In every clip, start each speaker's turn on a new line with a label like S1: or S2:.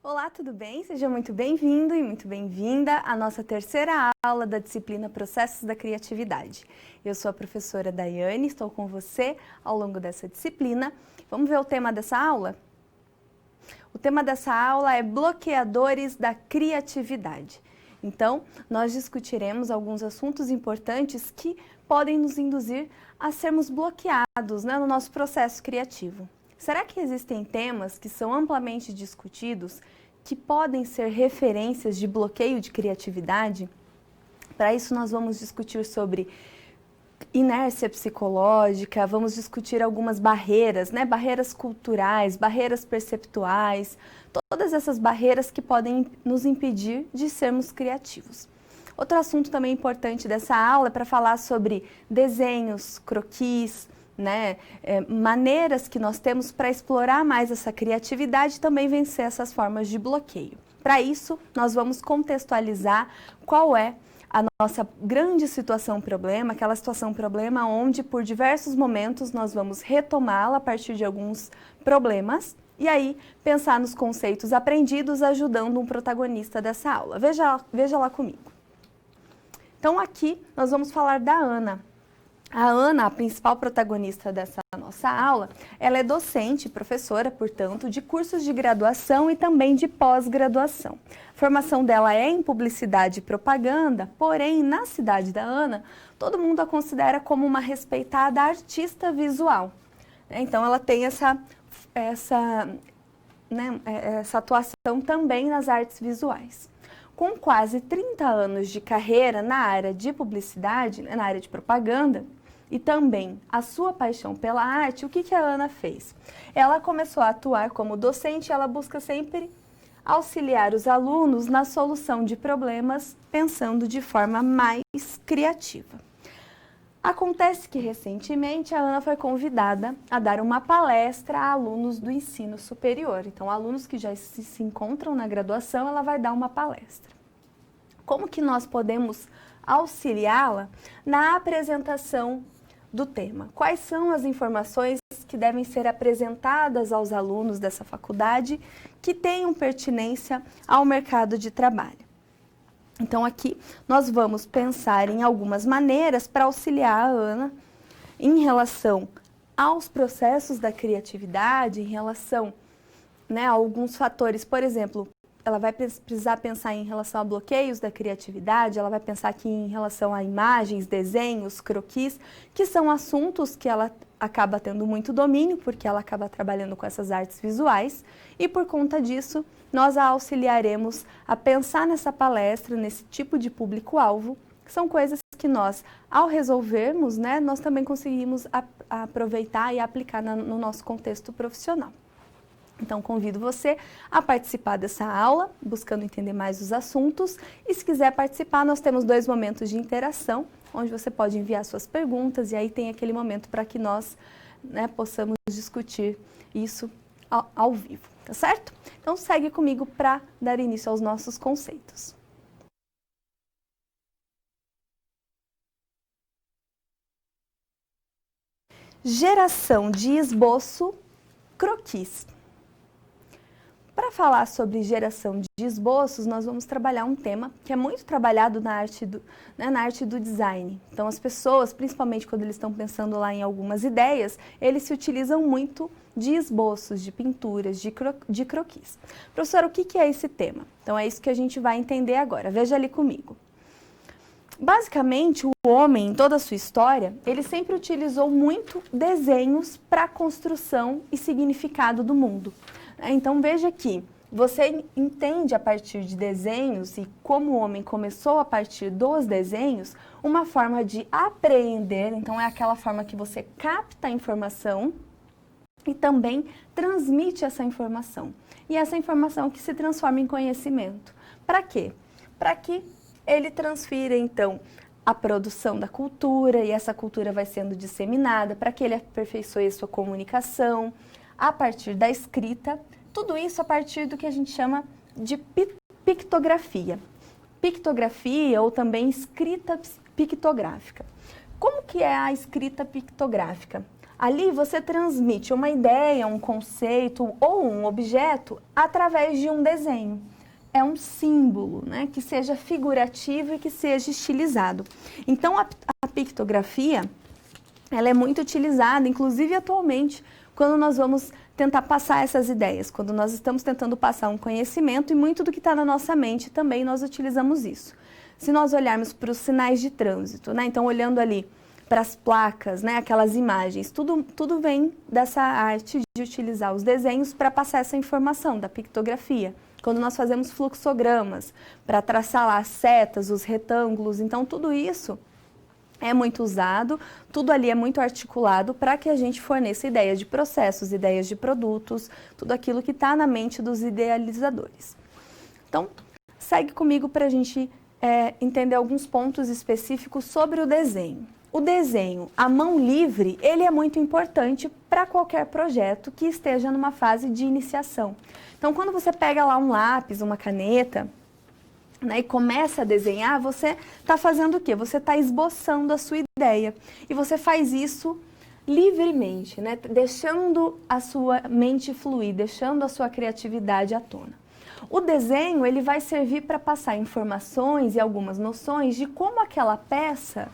S1: Olá, tudo bem? Seja muito bem-vindo e muito bem-vinda à nossa terceira aula da disciplina Processos da Criatividade. Eu sou a professora Daiane, estou com você ao longo dessa disciplina. Vamos ver o tema dessa aula? O tema dessa aula é bloqueadores da criatividade. Então, nós discutiremos alguns assuntos importantes que podem nos induzir a sermos bloqueados, no nosso processo criativo. Será que existem temas que são amplamente discutidos que podem ser referências de bloqueio de criatividade? Para isso, nós vamos discutir sobre inércia psicológica, vamos discutir algumas barreiras, barreiras culturais, barreiras perceptuais, todas essas barreiras que podem nos impedir de sermos criativos. Outro assunto também importante dessa aula é para falar sobre desenhos, croquis, maneiras que nós temos para explorar mais essa criatividade e também vencer essas formas de bloqueio. Para isso, nós vamos contextualizar qual é a nossa grande situação-problema, aquela situação-problema onde por diversos momentos nós vamos retomá-la a partir de alguns problemas e aí pensar nos conceitos aprendidos ajudando um protagonista dessa aula. Veja lá comigo. Então aqui nós vamos falar da Ana. A Ana, a principal protagonista dessa nossa aula, ela é docente, professora, portanto, de cursos de graduação e também de pós-graduação. A formação dela é em publicidade e propaganda, porém, na cidade da Ana, todo mundo a considera como uma respeitada artista visual. Então, ela tem essa atuação também nas artes visuais. Com quase 30 anos de carreira na área de publicidade, na área de propaganda, e também a sua paixão pela arte, o que a Ana fez? Ela começou a atuar como docente, ela busca sempre auxiliar os alunos na solução de problemas, pensando de forma mais criativa. Acontece que, recentemente, a Ana foi convidada a dar uma palestra a alunos do ensino superior. Então, alunos que já se encontram na graduação, ela vai dar uma palestra. Como que nós podemos auxiliá-la na apresentação do tema? Quais são as informações que devem ser apresentadas aos alunos dessa faculdade que tenham pertinência ao mercado de trabalho? Então, aqui nós vamos pensar em algumas maneiras para auxiliar a Ana em relação aos processos da criatividade, em relação a alguns fatores, por exemplo, ela vai precisar pensar em relação a bloqueios da criatividade, ela vai pensar aqui em relação a imagens, desenhos, croquis, que são assuntos que ela acaba tendo muito domínio, porque ela acaba trabalhando com essas artes visuais, e por conta disso, nós a auxiliaremos a pensar nessa palestra, nesse tipo de público-alvo, que são coisas que nós, ao resolvermos, nós também conseguimos aproveitar e aplicar no nosso contexto profissional. Então, convido você a participar dessa aula, buscando entender mais os assuntos. E se quiser participar, nós temos 2 momentos de interação, onde você pode enviar suas perguntas e aí tem aquele momento para que nós possamos discutir isso ao vivo, tá certo? Então, segue comigo para dar início aos nossos conceitos. Geração de esboço, croquis. Para falar sobre geração de esboços, nós vamos trabalhar um tema que é muito trabalhado na arte do design. Então, as pessoas, principalmente quando eles estão pensando lá em algumas ideias, eles se utilizam muito de esboços, de pinturas, de croquis. Professora, o que é esse tema? Então, é isso que a gente vai entender agora. Veja ali comigo. Basicamente, o homem, em toda a sua história, ele sempre utilizou muito desenhos para a construção e significado do mundo. Então, veja aqui, você entende a partir de desenhos e como o homem começou a partir dos desenhos, uma forma de apreender, então é aquela forma que você capta a informação e também transmite essa informação. E essa informação que se transforma em conhecimento. Para quê? Para que ele transfira, então, a produção da cultura e essa cultura vai sendo disseminada, para que ele aperfeiçoe a sua comunicação, a partir da escrita, tudo isso a partir do que a gente chama de pictografia. Pictografia ou também escrita pictográfica. Como que é a escrita pictográfica? Ali você transmite uma ideia, um conceito ou um objeto através de um desenho. É um símbolo, né, que seja figurativo e que seja estilizado. Então, a pictografia, ela é muito utilizada, inclusive atualmente, quando nós vamos tentar passar essas ideias, quando nós estamos tentando passar um conhecimento, e muito do que está na nossa mente também nós utilizamos isso. Se nós olharmos para os sinais de trânsito, né, então olhando ali para as placas, né, aquelas imagens, tudo vem dessa arte de utilizar os desenhos para passar essa informação da pictografia. Quando nós fazemos fluxogramas para traçar lá as setas, os retângulos, então tudo isso é muito usado, tudo ali é muito articulado para que a gente forneça ideias de processos, ideias de produtos, tudo aquilo que está na mente dos idealizadores. Então, segue comigo para a gente entender alguns pontos específicos sobre o desenho. O desenho à mão livre, ele é muito importante para qualquer projeto que esteja numa fase de iniciação. Então, quando você pega lá um lápis, uma caneta, né, e começa a desenhar, você está fazendo o quê? Você está esboçando a sua ideia. E você faz isso livremente, né, deixando a sua mente fluir, deixando a sua criatividade à tona. O desenho, ele vai servir para passar informações e algumas noções de como aquela peça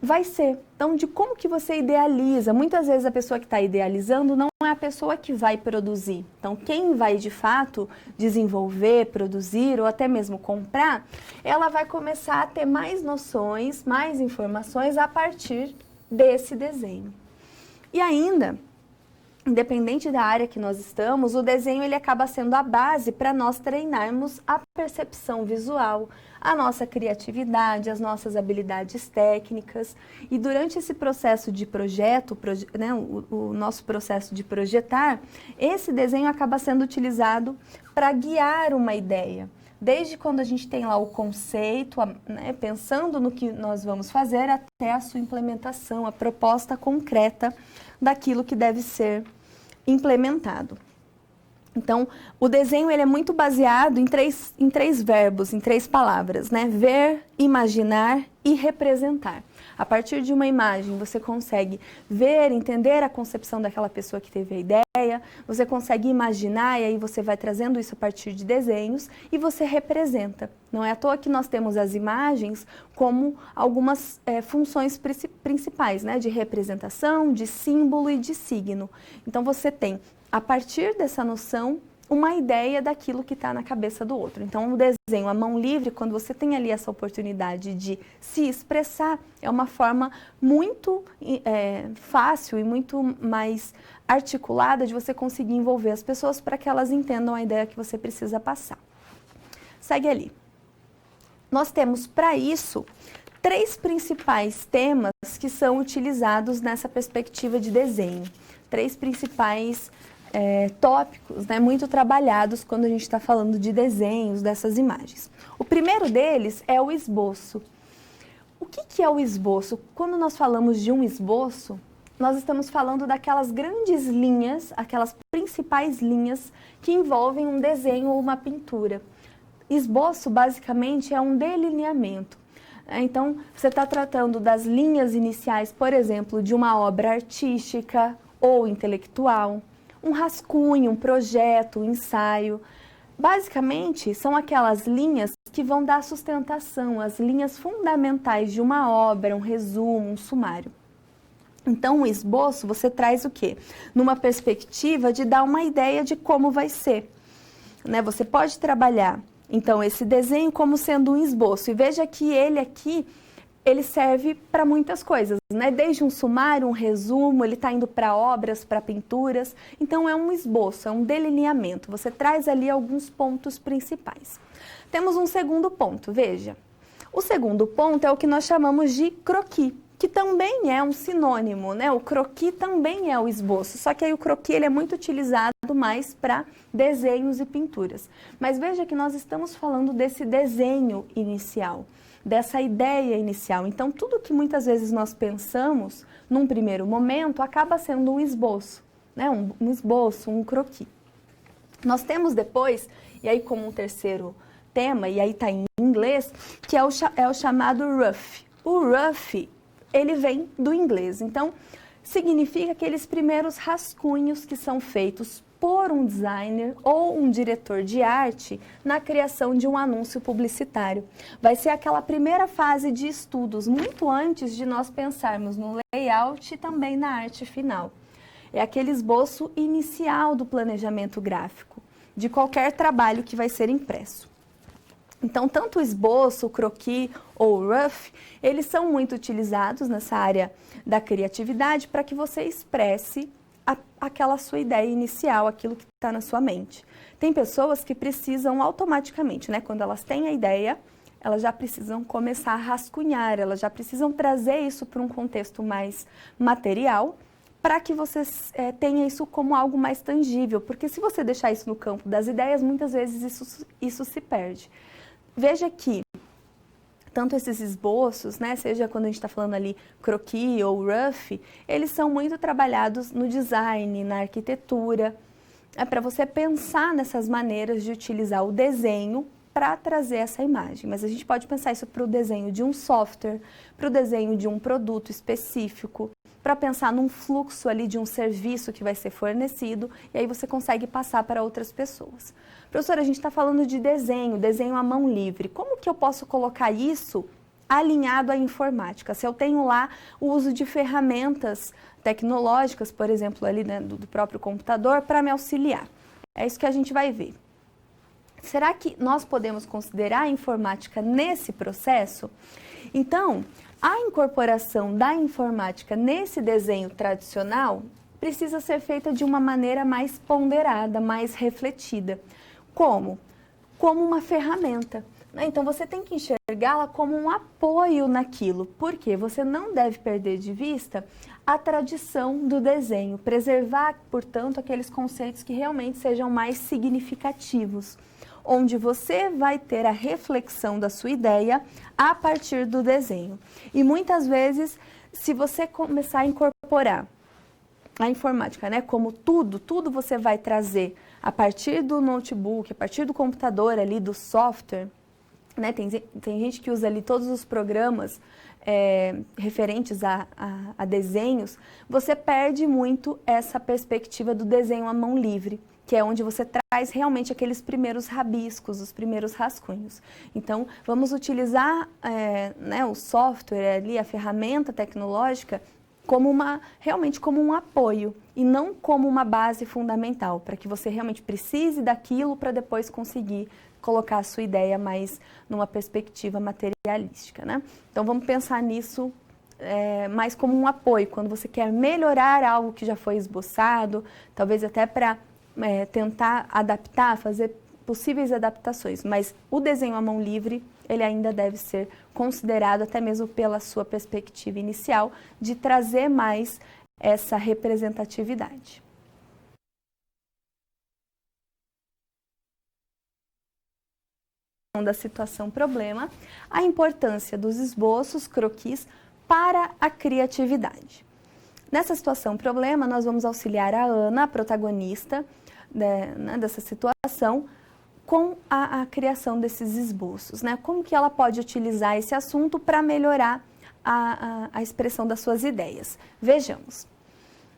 S1: vai ser. Então, de como que você idealiza. Muitas vezes a pessoa que está idealizando não é a pessoa que vai produzir. Então, quem vai de fato desenvolver, produzir ou até mesmo comprar, ela vai começar a ter mais noções, mais informações a partir desse desenho. E ainda, independente da área que nós estamos, o desenho ele acaba sendo a base para nós treinarmos a percepção visual, a nossa criatividade, as nossas habilidades técnicas. E durante esse processo de projeto, né, o nosso processo de projetar, esse desenho acaba sendo utilizado para guiar uma ideia. Desde quando a gente tem lá o conceito, né, pensando no que nós vamos fazer, até a sua implementação, a proposta concreta daquilo que deve ser implementado. Então, o desenho ele é muito baseado em três verbos, em três palavras, né? Ver, imaginar e representar. A partir de uma imagem, você consegue ver, entender a concepção daquela pessoa que teve a ideia, você consegue imaginar e aí você vai trazendo isso a partir de desenhos e você representa. Não é à toa que nós temos as imagens como algumas funções principais, né? De representação, de símbolo e de signo. Então, você tem, a partir dessa noção, uma ideia daquilo que está na cabeça do outro. Então, o desenho à mão livre, quando você tem ali essa oportunidade de se expressar, é uma forma muito fácil e muito mais articulada de você conseguir envolver as pessoas para que elas entendam a ideia que você precisa passar. Segue ali. Nós temos, para isso, 3 principais temas que são utilizados nessa perspectiva de desenho. 3 principais tópicos, né, muito trabalhados quando a gente está falando de desenhos dessas imagens. O primeiro deles é o esboço. O que é o esboço? Quando nós falamos de um esboço, nós estamos falando daquelas grandes linhas, aquelas principais linhas que envolvem um desenho ou uma pintura. Esboço, basicamente, é um delineamento. Então, você está tratando das linhas iniciais, por exemplo, de uma obra artística ou intelectual, um rascunho, um projeto, um ensaio. Basicamente, são aquelas linhas que vão dar sustentação, as linhas fundamentais de uma obra, um resumo, um sumário. Então, o esboço, você traz o quê? Numa perspectiva de dar uma ideia de como vai ser, né? Você pode trabalhar, então, esse desenho como sendo um esboço. E veja que ele aqui, ele serve para muitas coisas, né? Desde um sumário, um resumo, ele está indo para obras, para pinturas. Então, é um esboço, é um delineamento. Você traz ali alguns pontos principais. Temos um segundo ponto, veja. O segundo ponto é o que nós chamamos de croquis, que também é um sinônimo, né? O croquis também é o esboço, só que aí o croquis ele é muito utilizado mais para desenhos e pinturas. Mas veja que nós estamos falando desse desenho inicial, dessa ideia inicial. Então, tudo que muitas vezes nós pensamos, num primeiro momento, acaba sendo um esboço, né? Um esboço, um croquis. Nós temos depois, e aí como um terceiro tema, e aí está em inglês, que é o chamado rough. O rough, ele vem do inglês. Então, significa aqueles primeiros rascunhos que são feitos por um designer ou um diretor de arte na criação de um anúncio publicitário. Vai ser aquela primeira fase de estudos, muito antes de nós pensarmos no layout e também na arte final. É aquele esboço inicial do planejamento gráfico, de qualquer trabalho que vai ser impresso. Então, tanto o esboço, o croquis ou o rough, eles são muito utilizados nessa área da criatividade para que você expresse aquela sua ideia inicial, aquilo que está na sua mente. Tem pessoas que precisam automaticamente, né? Quando elas têm a ideia, elas já precisam começar a rascunhar, elas já precisam trazer isso para um contexto mais material, para que você tenha isso como algo mais tangível, porque se você deixar isso no campo das ideias, muitas vezes isso se perde. Veja que tanto esses esboços, né, seja quando a gente está falando ali croquis ou rough, eles são muito trabalhados no design, na arquitetura, para você pensar nessas maneiras de utilizar o desenho para trazer essa imagem. Mas a gente pode pensar isso para o desenho de um software, para o desenho de um produto específico, para pensar num fluxo ali de um serviço que vai ser fornecido, e aí você consegue passar para outras pessoas. Professora, a gente está falando de desenho à mão livre. Como que eu posso colocar isso alinhado à informática? Se eu tenho lá o uso de ferramentas tecnológicas, por exemplo, ali, né, do próprio computador, para me auxiliar. É isso que a gente vai ver. Será que nós podemos considerar a informática nesse processo? Então, a incorporação da informática nesse desenho tradicional precisa ser feita de uma maneira mais ponderada, mais refletida. Como? Como uma ferramenta. Então, você tem que enxergá-la como um apoio naquilo, porque você não deve perder de vista a tradição do desenho, preservar, portanto, aqueles conceitos que realmente sejam mais significativos, onde você vai ter a reflexão da sua ideia a partir do desenho. E muitas vezes, se você começar a incorporar a informática, né, como tudo você vai trazer a partir do notebook, a partir do computador ali, do software, né, tem gente que usa ali todos os programas referentes a desenhos, você perde muito essa perspectiva do desenho à mão livre, que é onde você traz realmente aqueles primeiros rabiscos, os primeiros rascunhos. Então, vamos utilizar né, o software ali, a ferramenta tecnológica, realmente como um apoio e não como uma base fundamental, para que você realmente precise daquilo para depois conseguir colocar a sua ideia mais numa perspectiva materialística, né? Então, vamos pensar nisso mais como um apoio, quando você quer melhorar algo que já foi esboçado, talvez até para tentar adaptar, fazer possíveis adaptações, mas o desenho à mão livre, ele ainda deve ser considerado, até mesmo pela sua perspectiva inicial, de trazer mais essa representatividade. Da situação problema, a importância dos esboços, croquis, para a criatividade. Nessa situação problema, nós vamos auxiliar a Ana, a protagonista dessa situação, com a criação desses esboços, né? Como que ela pode utilizar esse assunto para melhorar a expressão das suas ideias? Vejamos.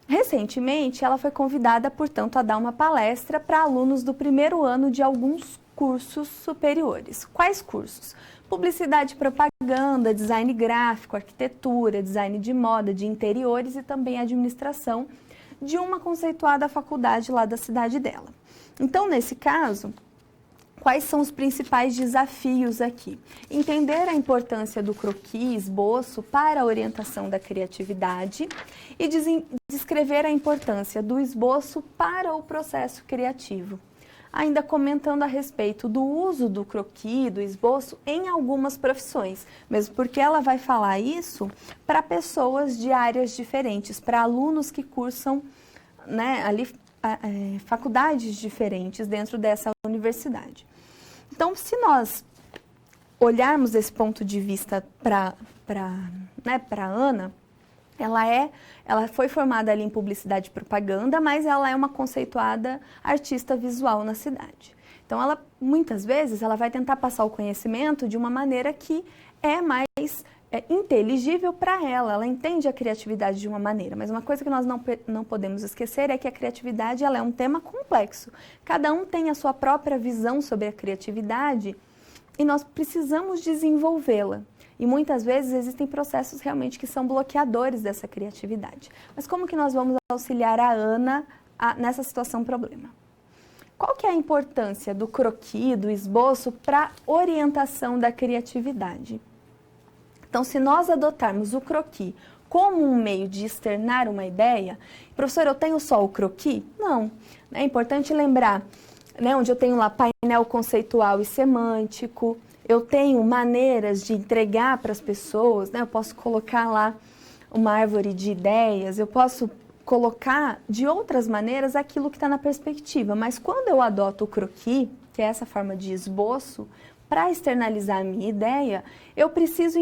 S1: Recentemente, ela foi convidada, portanto, a dar uma palestra para alunos do primeiro ano de alguns cursos superiores. Quais cursos? Publicidade e propaganda, design gráfico, arquitetura, design de moda, de interiores e também administração de uma conceituada faculdade lá da cidade dela. Então, nesse caso, quais são os principais desafios aqui? Entender a importância do croquis, esboço, para a orientação da criatividade e descrever a importância do esboço para o processo criativo. Ainda comentando a respeito do uso do croquis, do esboço, em algumas profissões, mesmo porque ela vai falar isso para pessoas de áreas diferentes, para alunos que cursam, né, ali, faculdades diferentes dentro dessa universidade. Então, se nós olharmos esse ponto de vista para a Ana, ela foi formada ali em publicidade e propaganda, mas ela é uma conceituada artista visual na cidade. Então, muitas vezes, ela vai tentar passar o conhecimento de uma maneira que é mais inteligível para ela entende a criatividade de uma maneira, mas uma coisa que nós não podemos esquecer é que a criatividade ela é um tema complexo. Cada um tem a sua própria visão sobre a criatividade e nós precisamos desenvolvê-la. E muitas vezes existem processos realmente que são bloqueadores dessa criatividade. Mas como que nós vamos auxiliar a Ana nessa situação problema? Qual que é a importância do croquis, do esboço para orientação da criatividade? Então, se nós adotarmos o croquis como um meio de externar uma ideia, professor, eu tenho só o croquis? Não. É importante lembrar, né, onde eu tenho lá painel conceitual e semântico, eu tenho maneiras de entregar para as pessoas, né, eu posso colocar lá uma árvore de ideias, eu posso colocar de outras maneiras aquilo que está na perspectiva, mas quando eu adoto o croquis, que é essa forma de esboço, para externalizar a minha ideia, eu preciso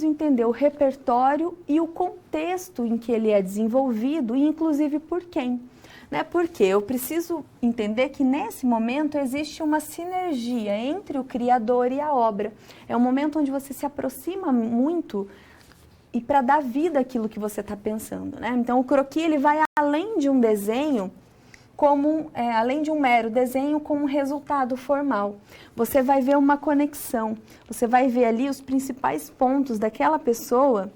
S1: entender o repertório e o contexto em que ele é desenvolvido e inclusive por quem. Né? Porque eu preciso entender que nesse momento existe uma sinergia entre o criador e a obra. É um momento onde você se aproxima muito e para dar vida àquilo que você está pensando. Né? Então o croquis ele vai além de um desenho, além de um mero desenho com um resultado formal. Você vai ver uma conexão, você vai ver ali os principais pontos daquela pessoa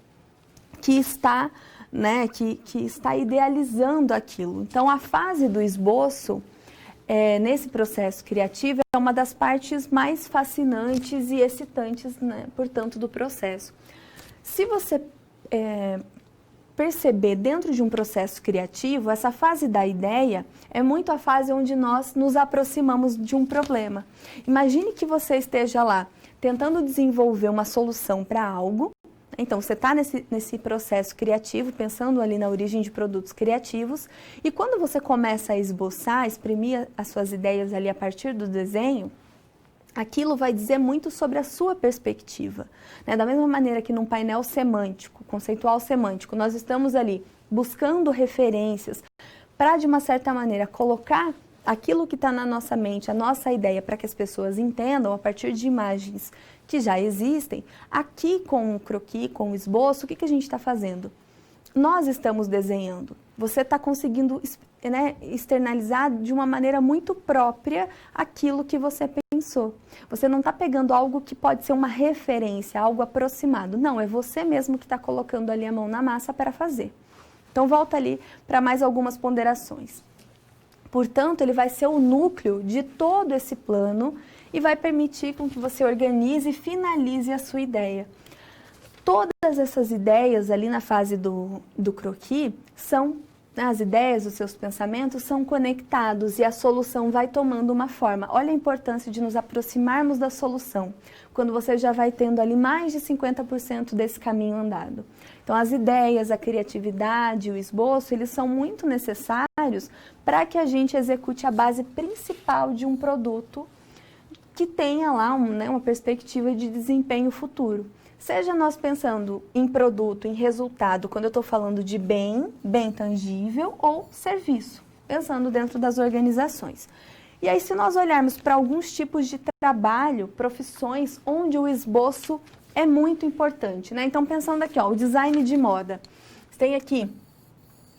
S1: que está, né, que está idealizando aquilo. Então, a fase do esboço, nesse processo criativo, é uma das partes mais fascinantes e excitantes, né, portanto, do processo. Se você perceber dentro de um processo criativo, essa fase da ideia é muito a fase onde nós nos aproximamos de um problema. Imagine que você esteja lá tentando desenvolver uma solução para algo. Então, você está nesse processo criativo, pensando ali na origem de produtos criativos, e quando você começa a esboçar, a exprimir as suas ideias ali a partir do desenho, aquilo vai dizer muito sobre a sua perspectiva. Né? Da mesma maneira que num painel semântico, conceitual semântico, nós estamos ali buscando referências para, de uma certa maneira, colocar aquilo que está na nossa mente, a nossa ideia, para que as pessoas entendam a partir de imagens que já existem. Aqui com o croquis, com o esboço, o que a gente está fazendo? Nós estamos desenhando. Você está conseguindo, né, externalizar de uma maneira muito própria aquilo que você pensou. Você não está pegando algo que pode ser uma referência, algo aproximado. Não, é você mesmo que está colocando ali a mão na massa para fazer. Então, volta ali para mais algumas ponderações. Portanto, ele vai ser o núcleo de todo esse plano e vai permitir com que você organize e finalize a sua ideia. Todas essas ideias ali na fase do croquis são, as ideias, os seus pensamentos são conectados e a solução vai tomando uma forma. Olha a importância de nos aproximarmos da solução, quando você já vai tendo ali mais de 50% desse caminho andado. Então, as ideias, a criatividade, o esboço, eles são muito necessários para que a gente execute a base principal de um produto que tenha lá uma perspectiva de desempenho futuro. Seja nós pensando em produto, em resultado, quando eu estou falando de bem tangível, ou serviço, pensando dentro das organizações. E aí, se nós olharmos para alguns tipos de trabalho, profissões, onde o esboço é muito importante, né? Então, pensando aqui, ó, o design de moda. Você tem aqui,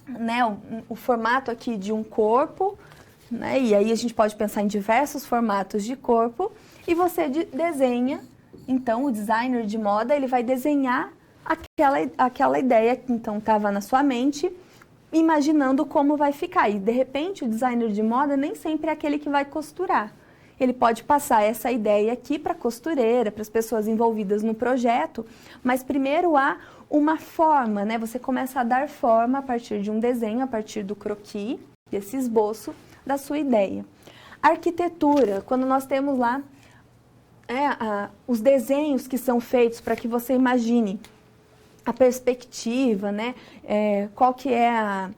S1: né, o formato aqui de um corpo, né? E aí a gente pode pensar em diversos formatos de corpo, e você desenha. Então, o designer de moda, ele vai desenhar aquela ideia que então estava na sua mente, imaginando como vai ficar. E, de repente, o designer de moda nem sempre é aquele que vai costurar. Ele pode passar essa ideia aqui para a costureira, para as pessoas envolvidas no projeto, mas primeiro há uma forma, né? Você começa a dar forma a partir de um desenho, a partir do croquis, desse esboço da sua ideia. Arquitetura, quando nós temos lá os desenhos que são feitos para que você imagine a perspectiva, né? Qual que é a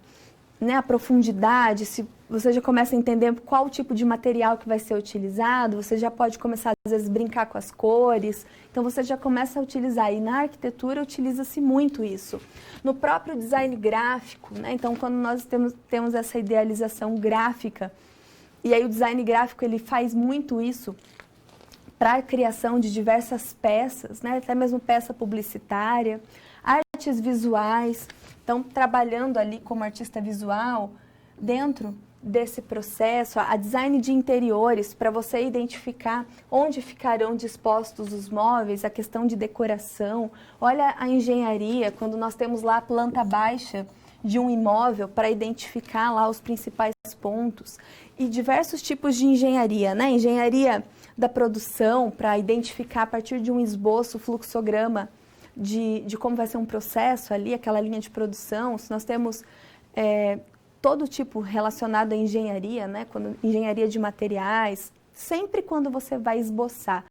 S1: profundidade, se você já começa a entender qual tipo de material que vai ser utilizado, você já pode começar, às vezes, brincar com as cores, então você já começa a utilizar, e na arquitetura utiliza-se muito isso. No próprio design gráfico, né? Então, quando nós temos essa idealização gráfica, e aí o design gráfico ele faz muito isso, para a criação de diversas peças, né? Até mesmo peça publicitária, artes visuais. Então, trabalhando ali como artista visual, dentro desse processo, a design de interiores, para você identificar onde ficarão dispostos os móveis, a questão de decoração. Olha a engenharia, quando nós temos lá a planta baixa de um imóvel para identificar lá os principais pontos. E diversos tipos de engenharia, né? Engenharia da produção, para identificar a partir de um esboço, fluxograma de como vai ser um processo ali, aquela linha de produção. Se nós temos todo tipo relacionado à engenharia, né? Engenharia de materiais, sempre quando você vai esboçar.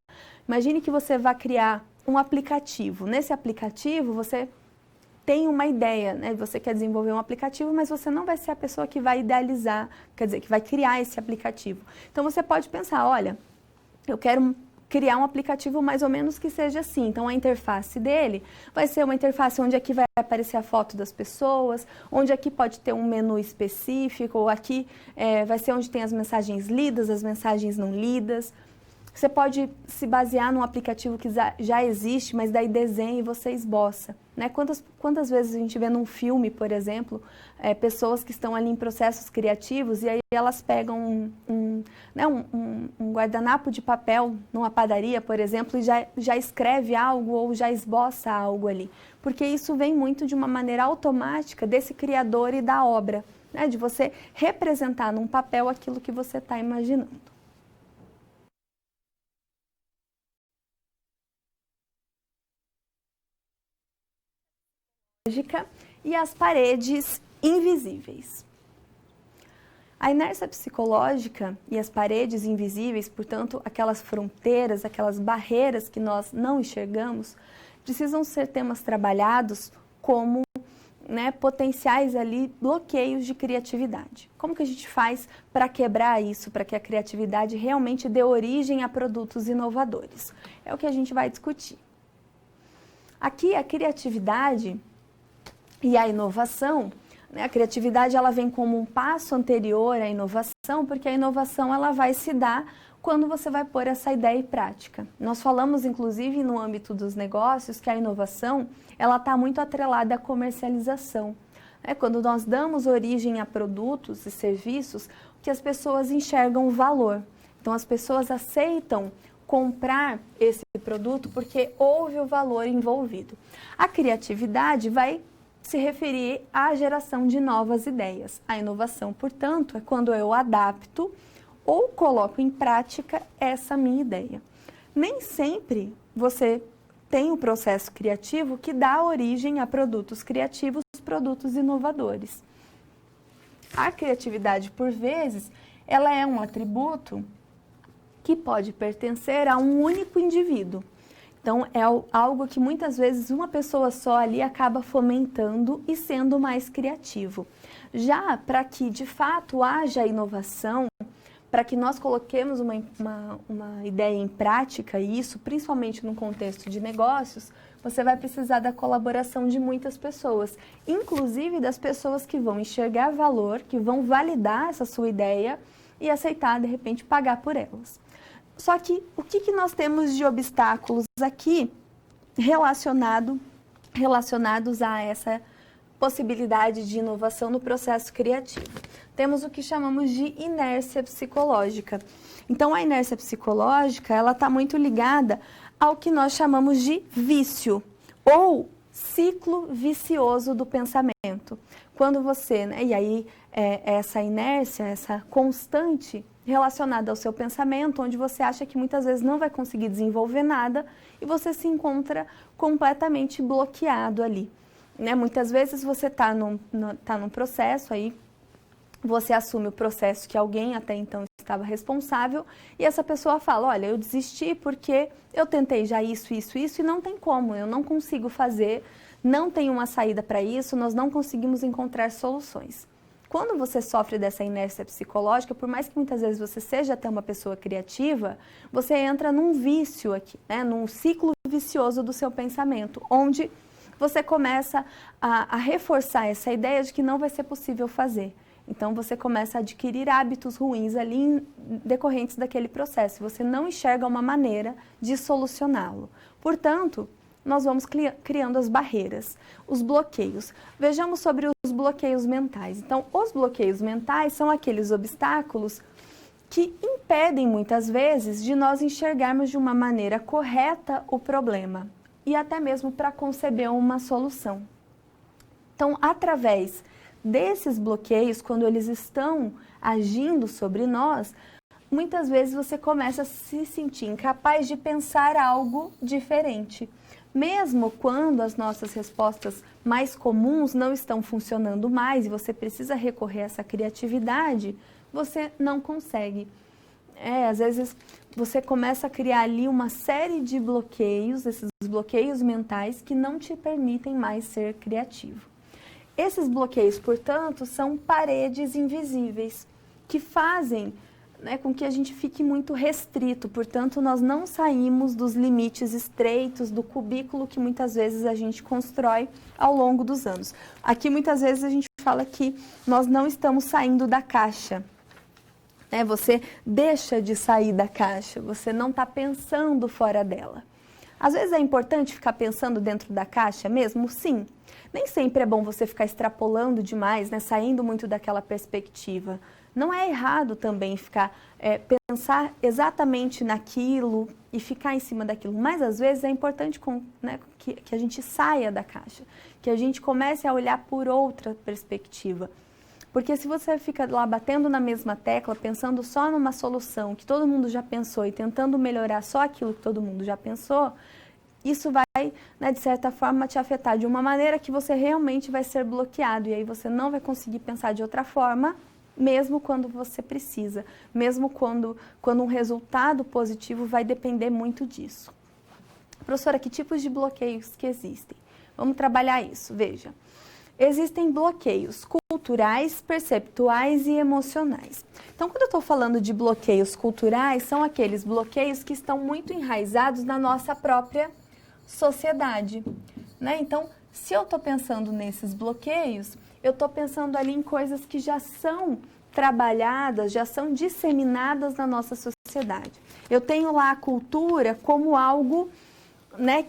S1: Imagine que você vai criar um aplicativo. Nesse aplicativo, você tem uma ideia, né? Você quer desenvolver um aplicativo, mas você não vai ser a pessoa que vai idealizar, quer dizer, que vai criar esse aplicativo. Então, você pode pensar, olha, eu quero criar um aplicativo mais ou menos que seja assim. Então, a interface dele vai ser uma interface onde aqui vai aparecer a foto das pessoas, onde aqui pode ter um menu específico, ou aqui vai ser onde tem as mensagens lidas, as mensagens não lidas. Você pode se basear num aplicativo que já existe, mas daí desenha e você esboça, né? Quantas vezes a gente vê num filme, por exemplo, pessoas que estão ali em processos criativos e aí elas pegam um guardanapo de papel numa padaria, por exemplo, e já escreve algo ou já esboça algo ali. Porque isso vem muito de uma maneira automática desse criador e da obra, né? De você representar num papel aquilo que você está imaginando. E as paredes invisíveis. A inércia psicológica e as paredes invisíveis, portanto, aquelas fronteiras, aquelas barreiras que nós não enxergamos, precisam ser temas trabalhados como, né, potenciais ali bloqueios de criatividade. Como que a gente faz para quebrar isso, para que a criatividade realmente dê origem a produtos inovadores? É o que a gente vai discutir. Aqui a criatividade e a inovação, né? A criatividade ela vem como um passo anterior à inovação, porque a inovação ela vai se dar quando você vai pôr essa ideia em prática. Nós falamos, inclusive, no âmbito dos negócios, que a inovação ela está muito atrelada à comercialização. Quando nós damos origem a produtos e serviços, que as pessoas enxergam valor. Então, as pessoas aceitam comprar esse produto porque houve o valor envolvido. A criatividade vai se referir à geração de novas ideias. A inovação, portanto, é quando eu adapto ou coloco em prática essa minha ideia. Nem sempre você tem um processo criativo que dá origem a produtos criativos, produtos inovadores. A criatividade, por vezes, ela é um atributo que pode pertencer a um único indivíduo. Então, é algo que muitas vezes uma pessoa só ali acaba fomentando e sendo mais criativo. Já para que, de fato, haja inovação, para que nós coloquemos uma ideia em prática, e isso principalmente no contexto de negócios, você vai precisar da colaboração de muitas pessoas, inclusive das pessoas que vão enxergar valor, que vão validar essa sua ideia e aceitar, de repente, pagar por elas. Só que o que nós temos de obstáculos aqui relacionados a essa possibilidade de inovação no processo criativo? Temos o que chamamos de inércia psicológica. Então, a inércia psicológica, ela está muito ligada ao que nós chamamos de vício ou ciclo vicioso do pensamento. Quando você, né, e aí essa inércia, essa constante relacionada ao seu pensamento, onde você acha que muitas vezes não vai conseguir desenvolver nada e você se encontra completamente bloqueado ali, né? Muitas vezes você está num processo aí, você assume o processo que alguém até então estava responsável e essa pessoa fala, olha, eu desisti porque eu tentei já isso e não tem como, eu não consigo fazer, não tem uma saída para isso, nós não conseguimos encontrar soluções. Quando você sofre dessa inércia psicológica, por mais que muitas vezes você seja até uma pessoa criativa, você entra num vício aqui, né? Num ciclo vicioso do seu pensamento, onde você começa a reforçar essa ideia de que não vai ser possível fazer. Então, você começa a adquirir hábitos ruins ali decorrentes daquele processo. Você não enxerga uma maneira de solucioná-lo. Portanto, nós vamos criando as barreiras, os bloqueios. Vejamos sobre os bloqueios mentais. Então, os bloqueios mentais são aqueles obstáculos que impedem, muitas vezes, de nós enxergarmos de uma maneira correta o problema e até mesmo para conceber uma solução. Então, através desses bloqueios, quando eles estão agindo sobre nós, muitas vezes você começa a se sentir incapaz de pensar algo diferente. Mesmo quando as nossas respostas mais comuns não estão funcionando mais e você precisa recorrer a essa criatividade, você não consegue. Às vezes você começa a criar ali uma série de bloqueios, esses bloqueios mentais que não te permitem mais ser criativo. Esses bloqueios, portanto, são paredes invisíveis que fazem com que a gente fique muito restrito, portanto, nós não saímos dos limites estreitos, do cubículo que muitas vezes a gente constrói ao longo dos anos. Aqui, muitas vezes, a gente fala que nós não estamos saindo da caixa. Você deixa de sair da caixa, você não está pensando fora dela. Às vezes é importante ficar pensando dentro da caixa mesmo? Sim. Nem sempre é bom você ficar extrapolando demais, saindo muito daquela perspectiva. Não é errado também pensar exatamente naquilo e ficar em cima daquilo, mas às vezes é importante que a gente saia da caixa, que a gente comece a olhar por outra perspectiva. Porque se você fica lá batendo na mesma tecla, pensando só numa solução que todo mundo já pensou e tentando melhorar só aquilo que todo mundo já pensou, isso vai, de certa forma, te afetar de uma maneira que você realmente vai ser bloqueado e aí você não vai conseguir pensar de outra forma, mesmo quando você precisa, mesmo quando um resultado positivo vai depender muito disso. Professora, que tipos de bloqueios que existem? Vamos trabalhar isso, veja. Existem bloqueios culturais, perceptuais e emocionais. Então, quando eu estou falando de bloqueios culturais, são aqueles bloqueios que estão muito enraizados na nossa própria sociedade. Então, se eu estou pensando nesses bloqueios, eu estou pensando ali em coisas que já são trabalhadas, já são disseminadas na nossa sociedade. Eu tenho lá a cultura como algo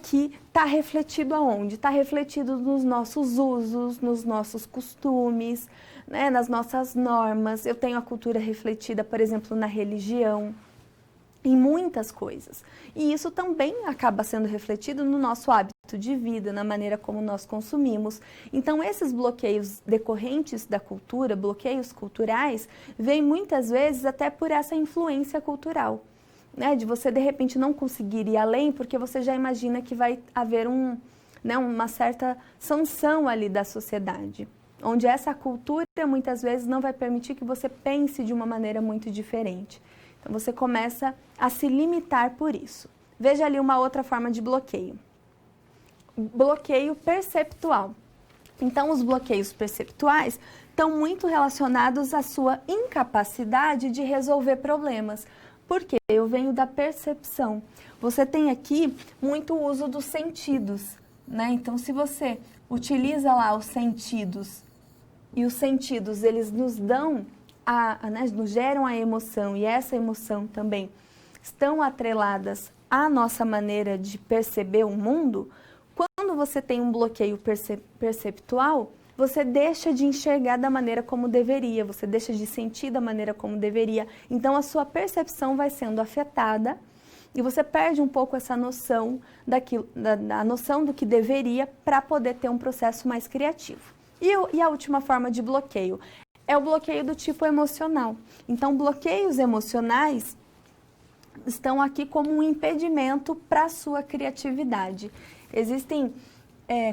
S1: que está refletido aonde? Está refletido nos nossos usos, nos nossos costumes, nas nossas normas. Eu tenho a cultura refletida, por exemplo, na religião, em muitas coisas. E isso também acaba sendo refletido no nosso hábito de vida, na maneira como nós consumimos. Então, esses bloqueios decorrentes da cultura, bloqueios culturais, vêm muitas vezes até por essa influência cultural. De você, de repente, não conseguir ir além, porque você já imagina que vai haver uma certa sanção ali da sociedade, onde essa cultura, muitas vezes, não vai permitir que você pense de uma maneira muito diferente. Então, você começa a se limitar por isso. Veja ali uma outra forma de bloqueio. Bloqueio perceptual. Então, os bloqueios perceptuais estão muito relacionados à sua incapacidade de resolver problemas. Por quê? Eu venho da percepção. Você tem aqui muito uso dos sentidos, Então, se você utiliza lá os sentidos, e os sentidos, eles nos dão, nos geram a emoção, e essa emoção também estão atreladas à nossa maneira de perceber o mundo, quando você tem um bloqueio perceptual, você deixa de enxergar da maneira como deveria, você deixa de sentir da maneira como deveria. Então, a sua percepção vai sendo afetada e você perde um pouco essa noção da noção do que deveria para poder ter um processo mais criativo. E a última forma de bloqueio é o bloqueio do tipo emocional. Então, bloqueios emocionais estão aqui como um impedimento para a sua criatividade. Existem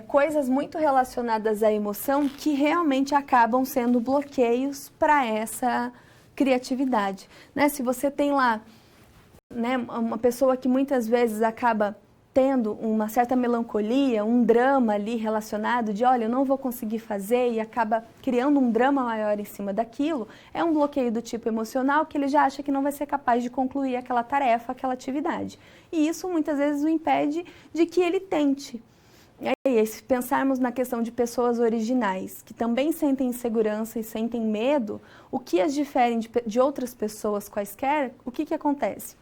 S1: coisas muito relacionadas à emoção que realmente acabam sendo bloqueios para essa criatividade. Se você tem lá uma pessoa que muitas vezes acaba tendo uma certa melancolia, um drama ali relacionado de, olha, eu não vou conseguir fazer e acaba criando um drama maior em cima daquilo, é um bloqueio do tipo emocional que ele já acha que não vai ser capaz de concluir aquela tarefa, aquela atividade. E isso muitas vezes o impede de que ele tente. E aí, se pensarmos na questão de pessoas originais, que também sentem insegurança e sentem medo, o que as diferem de outras pessoas quaisquer, o que acontece?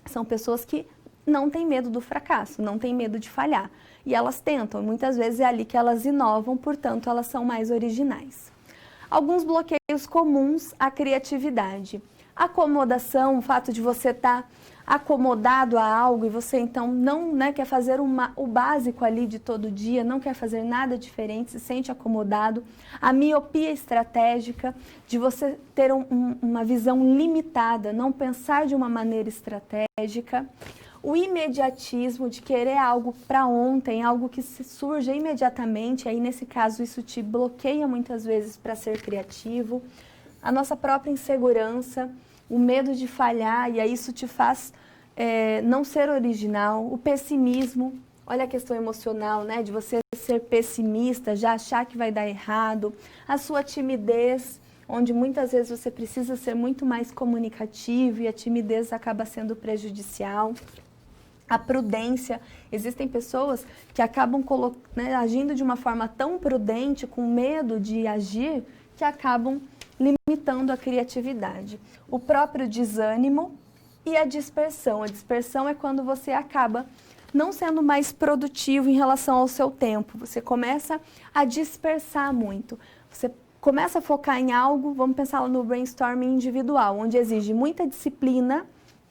S1: São pessoas que não têm medo do fracasso, não têm medo de falhar. E elas tentam, muitas vezes é ali que elas inovam, portanto, elas são mais originais. Alguns bloqueios comuns à criatividade. Acomodação, o fato de você estar acomodado a algo e você então não quer fazer o básico ali de todo dia, não quer fazer nada diferente, se sente acomodado. A miopia estratégica, de você ter uma visão limitada, não pensar de uma maneira estratégica. O imediatismo, de querer algo para ontem, algo que se surja imediatamente, aí nesse caso isso te bloqueia muitas vezes para ser criativo. A nossa própria insegurança, o medo de falhar, e aí isso te faz não ser original. O pessimismo, olha a questão emocional, né? De você ser pessimista, já achar que vai dar errado. A sua timidez, onde muitas vezes você precisa ser muito mais comunicativo e a timidez acaba sendo prejudicial. A prudência, existem pessoas que acabam agindo de uma forma tão prudente, com medo de agir, que acabam limitando a criatividade. O próprio desânimo e a dispersão. A dispersão é quando você acaba não sendo mais produtivo em relação ao seu tempo. Você começa a dispersar muito. Você começa a focar em algo, vamos pensar no brainstorming individual, onde exige muita disciplina,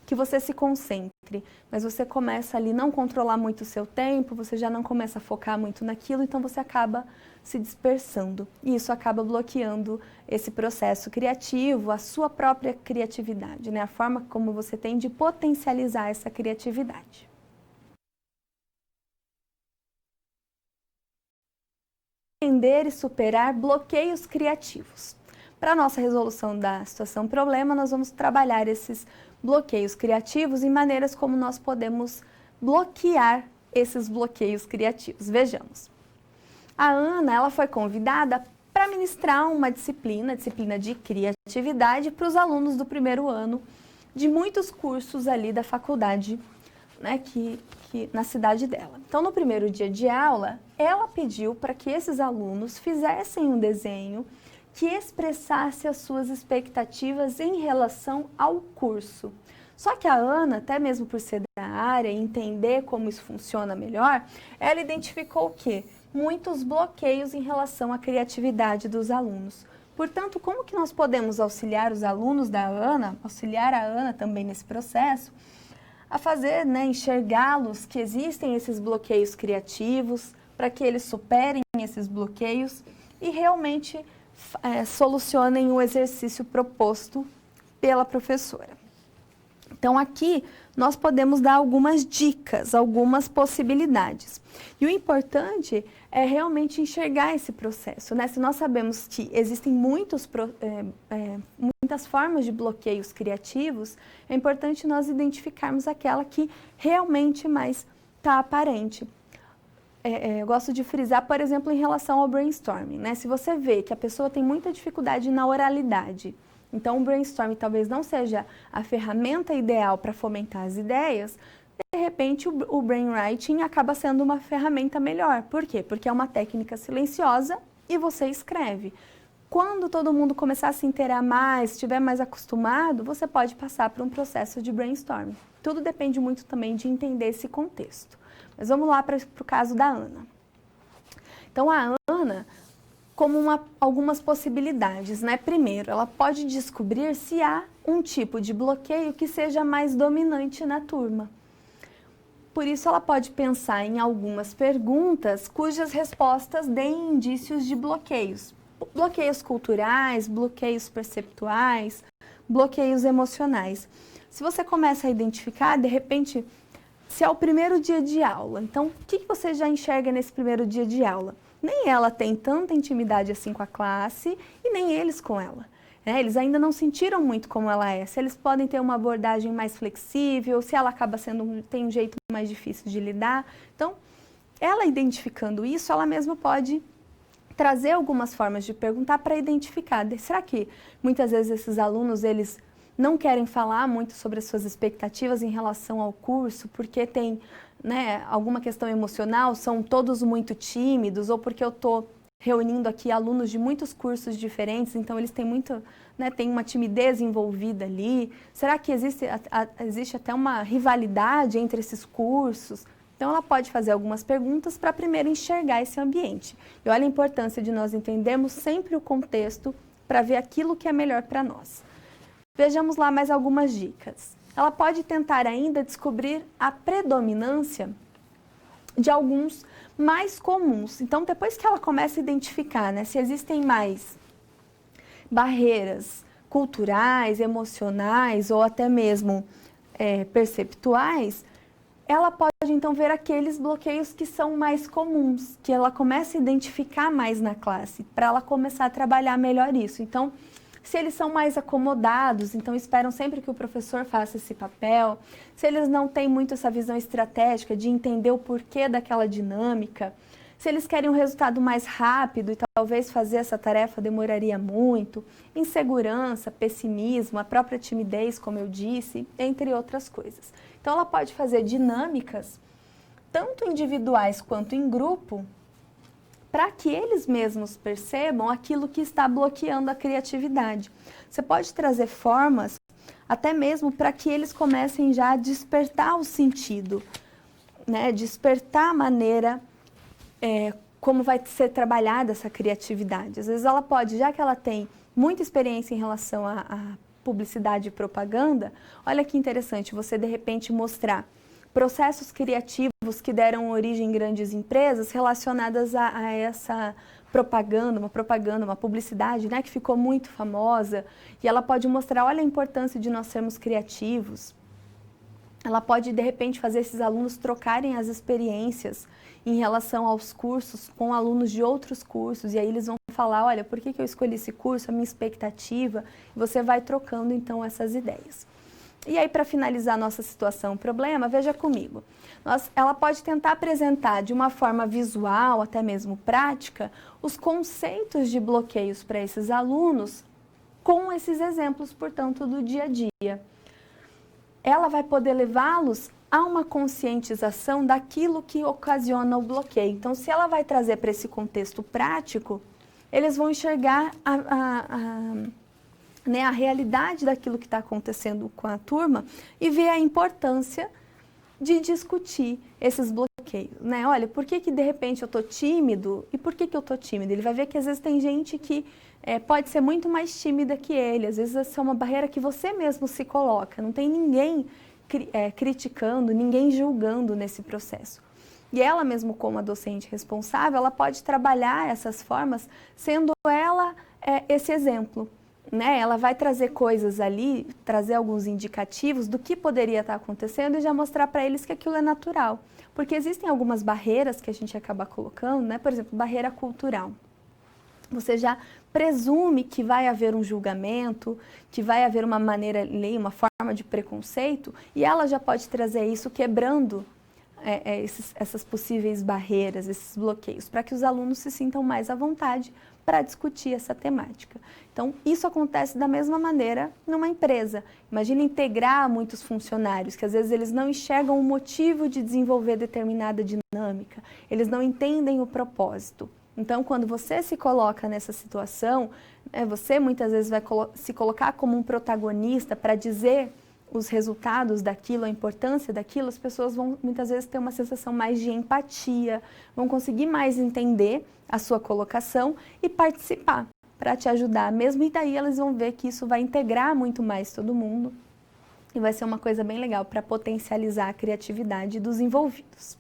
S1: que você se concentre, mas você começa ali não controlar muito o seu tempo, você já não começa a focar muito naquilo, então você acaba se dispersando. E isso acaba bloqueando esse processo criativo, a sua própria criatividade, né? A forma como você tem de potencializar essa criatividade. Entender e superar bloqueios criativos. Para a nossa resolução da situação problema, nós vamos trabalhar esses bloqueios criativos e maneiras como nós podemos bloquear esses bloqueios criativos. Vejamos. A Ana, ela foi convidada para ministrar uma disciplina de criatividade para os alunos do primeiro ano de muitos cursos ali da faculdade, né, que na cidade dela. Então, no primeiro dia de aula, ela pediu para que esses alunos fizessem um desenho que expressasse as suas expectativas em relação ao curso. Só que a Ana, até mesmo por ser da área e entender como isso funciona melhor, ela identificou o quê? Muitos bloqueios em relação à criatividade dos alunos. Portanto, como que nós podemos auxiliar os alunos da Ana, auxiliar a Ana também nesse processo, a fazer, enxergá-los que existem esses bloqueios criativos, para que eles superem esses bloqueios e realmente solucionem o exercício proposto pela professora. Então, aqui nós podemos dar algumas dicas, algumas possibilidades. E o importante é realmente enxergar esse processo, né? Se nós sabemos que existem muitas formas de bloqueios criativos, é importante nós identificarmos aquela que realmente mais está aparente. Eu gosto de frisar, por exemplo, em relação ao brainstorming, né? Se você vê que a pessoa tem muita dificuldade na oralidade, então o brainstorming talvez não seja a ferramenta ideal para fomentar as ideias, de repente o brainwriting acaba sendo uma ferramenta melhor. Por quê? Porque é uma técnica silenciosa e você escreve. Quando todo mundo começar a se inteirar mais, estiver mais acostumado, você pode passar por um processo de brainstorming. Tudo depende muito também de entender esse contexto. Mas vamos lá para o caso da Ana. Então, a Ana, como algumas possibilidades, né? Primeiro, ela pode descobrir se há um tipo de bloqueio que seja mais dominante na turma. Por isso, ela pode pensar em algumas perguntas cujas respostas deem indícios de bloqueios. Bloqueios culturais, bloqueios perceptuais, bloqueios emocionais. Se você começa a identificar, de repente, se é o primeiro dia de aula, então o que você já enxerga nesse primeiro dia de aula? Nem ela tem tanta intimidade assim com a classe e nem eles com ela. Eles ainda não sentiram muito como ela é, se eles podem ter uma abordagem mais flexível, se ela acaba tem um jeito mais difícil de lidar. Então, ela identificando isso, ela mesma pode trazer algumas formas de perguntar para identificar. Será que muitas vezes esses alunos, eles não querem falar muito sobre as suas expectativas em relação ao curso, porque tem, né, alguma questão emocional, são todos muito tímidos, ou porque eu estou reunindo aqui alunos de muitos cursos diferentes, então eles têm muito, né, tem uma timidez envolvida ali. Será que existe até uma rivalidade entre esses cursos? Então ela pode fazer algumas perguntas para primeiro enxergar esse ambiente. E olha a importância de nós entendermos sempre o contexto para ver aquilo que é melhor para nós. Vejamos lá mais algumas dicas. Ela pode tentar ainda descobrir a predominância de alguns mais comuns. Então, depois que ela começa a identificar, né, se existem mais barreiras culturais, emocionais ou até mesmo perceptuais, ela pode então ver aqueles bloqueios que são mais comuns, que ela começa a identificar mais na classe, para ela começar a trabalhar melhor isso. Então, se eles são mais acomodados, então esperam sempre que o professor faça esse papel, se eles não têm muito essa visão estratégica de entender o porquê daquela dinâmica, se eles querem um resultado mais rápido e talvez fazer essa tarefa demoraria muito, insegurança, pessimismo, a própria timidez, como eu disse, entre outras coisas. Então ela pode fazer dinâmicas, tanto individuais quanto em grupo, para que eles mesmos percebam aquilo que está bloqueando a criatividade. Você pode trazer formas, até mesmo para que eles comecem já a despertar o sentido, né? Despertar a maneira como vai ser trabalhada essa criatividade. Às vezes ela pode, já que ela tem muita experiência em relação à publicidade e propaganda, olha que interessante, você de repente mostrar processos criativos que deram origem em grandes empresas relacionadas a essa propaganda, uma publicidade, né, que ficou muito famosa, e ela pode mostrar, olha a importância de nós sermos criativos. Ela pode, de repente, fazer esses alunos trocarem as experiências em relação aos cursos com alunos de outros cursos, e aí eles vão falar, olha, por que eu escolhi esse curso, a minha expectativa, e você vai trocando, então, essas ideias. E aí, para finalizar nossa situação, problema, veja comigo. Ela pode tentar apresentar de uma forma visual, até mesmo prática, os conceitos de bloqueios para esses alunos com esses exemplos, portanto, do dia a dia. Ela vai poder levá-los a uma conscientização daquilo que ocasiona o bloqueio. Então, se ela vai trazer para esse contexto prático, eles vão enxergar a realidade daquilo que está acontecendo com a turma e ver a importância de discutir esses bloqueios, né? Olha, por que de repente eu estou tímido e por que eu estou tímido? Ele vai ver que às vezes tem gente que pode ser muito mais tímida que ele, às vezes essa é uma barreira que você mesmo se coloca, não tem ninguém criticando, ninguém julgando nesse processo. E ela mesmo como a docente responsável, ela pode trabalhar essas formas sendo ela esse exemplo. Né? Ela vai trazer coisas ali, trazer alguns indicativos do que poderia estar acontecendo e já mostrar para eles que aquilo é natural. Porque existem algumas barreiras que a gente acaba colocando, né? Por exemplo, barreira cultural. Você já presume que vai haver um julgamento, que vai haver uma maneira, uma forma de preconceito, e ela já pode trazer isso quebrando essas possíveis barreiras, esses bloqueios, para que os alunos se sintam mais à vontade para discutir essa temática. Então, isso acontece da mesma maneira numa empresa. Imagina integrar muitos funcionários, que às vezes eles não enxergam o motivo de desenvolver determinada dinâmica, eles não entendem o propósito. Então, quando você se coloca nessa situação, você muitas vezes vai se colocar como um protagonista para dizer os resultados daquilo, a importância daquilo, as pessoas vão muitas vezes ter uma sensação mais de empatia, vão conseguir mais entender a sua colocação e participar para te ajudar mesmo, e daí elas vão ver que isso vai integrar muito mais todo mundo e vai ser uma coisa bem legal para potencializar a criatividade dos envolvidos.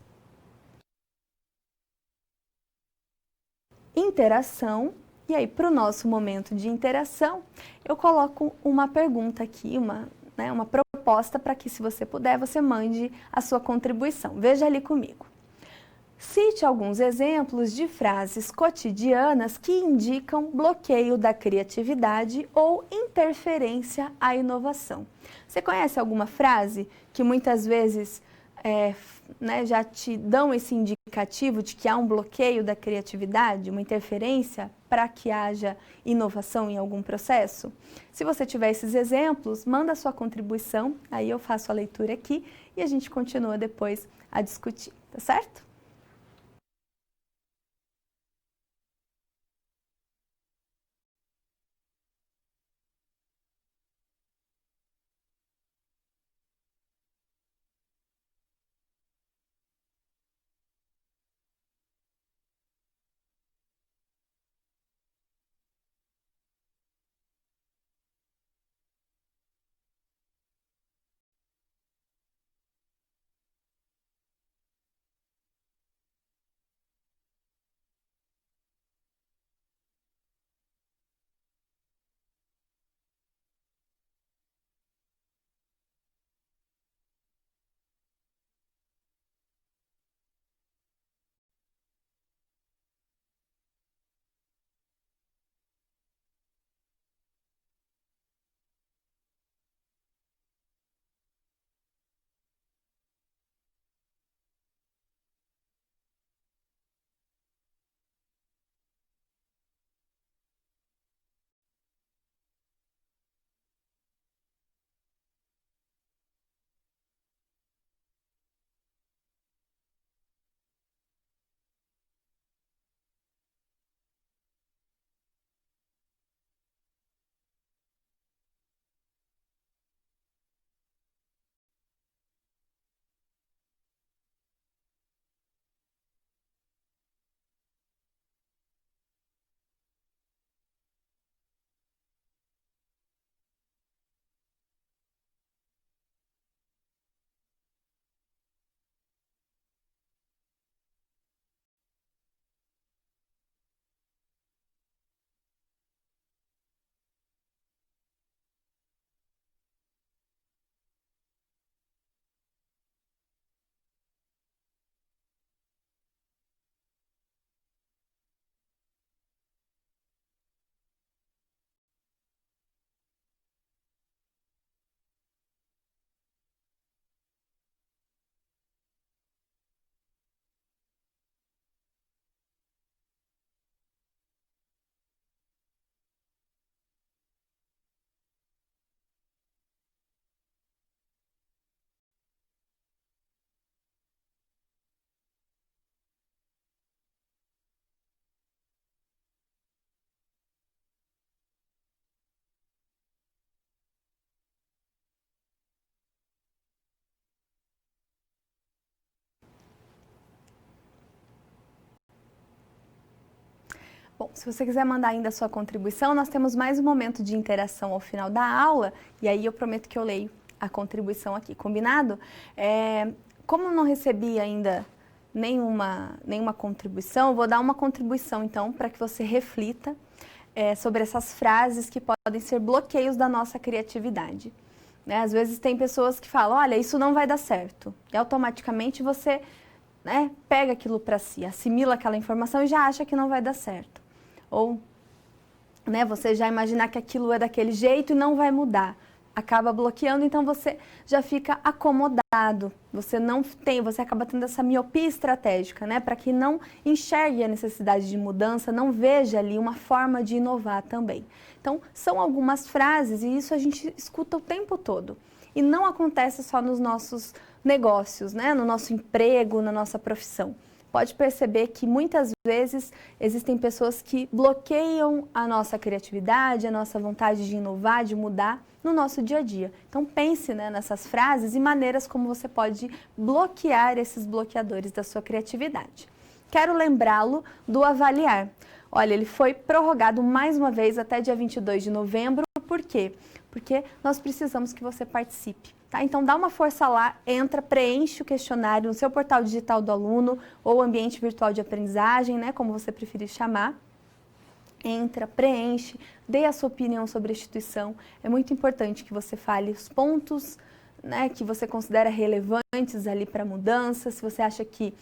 S1: Interação. E aí, para o nosso momento de interação, eu coloco uma pergunta aqui, uma proposta para que, se você puder, você mande a sua contribuição. Veja ali comigo. Cite alguns exemplos de frases cotidianas que indicam bloqueio da criatividade ou interferência à inovação. Você conhece alguma frase que muitas vezes né, já te dão esse indicativo de que há um bloqueio da criatividade, uma interferência para que haja inovação em algum processo? Se você tiver esses exemplos, manda a sua contribuição, aí eu faço a leitura aqui e a gente continua depois a discutir, tá certo? Bom, se você quiser mandar ainda a sua contribuição, nós temos mais um momento de interação ao final da aula, e aí eu prometo que eu leio a contribuição aqui, combinado? Como eu não recebi ainda nenhuma contribuição, eu vou dar uma contribuição então para que você reflita sobre essas frases que podem ser bloqueios da nossa criatividade. Né? Às vezes tem pessoas que falam, olha, isso não vai dar certo, e automaticamente você pega aquilo para si, assimila aquela informação e já acha que não vai dar certo. Ou você já imaginar que aquilo é daquele jeito e não vai mudar. Acaba bloqueando, então você já fica acomodado. Você acaba tendo essa miopia estratégica, para que não enxergue a necessidade de mudança, não veja ali uma forma de inovar também. Então, são algumas frases e isso a gente escuta o tempo todo. E não acontece só nos nossos negócios, no nosso emprego, na nossa profissão. Pode perceber que muitas vezes existem pessoas que bloqueiam a nossa criatividade, a nossa vontade de inovar, de mudar no nosso dia a dia. Então pense nessas frases e maneiras como você pode bloquear esses bloqueadores da sua criatividade. Quero lembrá-lo do avaliar. Olha, ele foi prorrogado mais uma vez até dia 22 de novembro. Por quê? Porque nós precisamos que você participe. Tá? Então, dá uma força lá, entra, preenche o questionário no seu portal digital do aluno ou ambiente virtual de aprendizagem, como você preferir chamar. Entra, preenche, dê a sua opinião sobre a instituição. É muito importante que você fale os pontos que você considera relevantes ali para a mudança. Se você acha que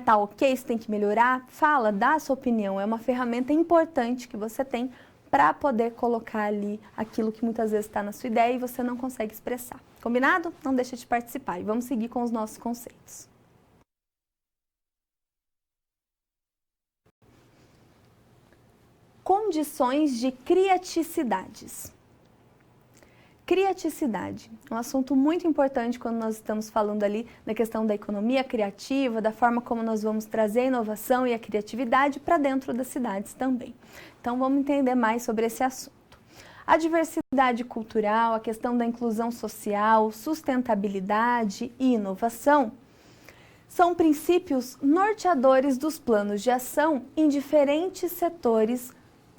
S1: tá ok, você tem que melhorar, fala, dá a sua opinião. É uma ferramenta importante que você tem para poder colocar ali aquilo que muitas vezes está na sua ideia e você não consegue expressar. Combinado? Não deixa de participar e vamos seguir com os nossos conceitos. Condições de criaticidades. Criaticidade é um assunto muito importante quando nós estamos falando ali da questão da economia criativa, da forma como nós vamos trazer a inovação e a criatividade para dentro das cidades também. Então vamos entender mais sobre esse assunto. A diversidade cultural, a questão da inclusão social, sustentabilidade e inovação são princípios norteadores dos planos de ação em diferentes setores,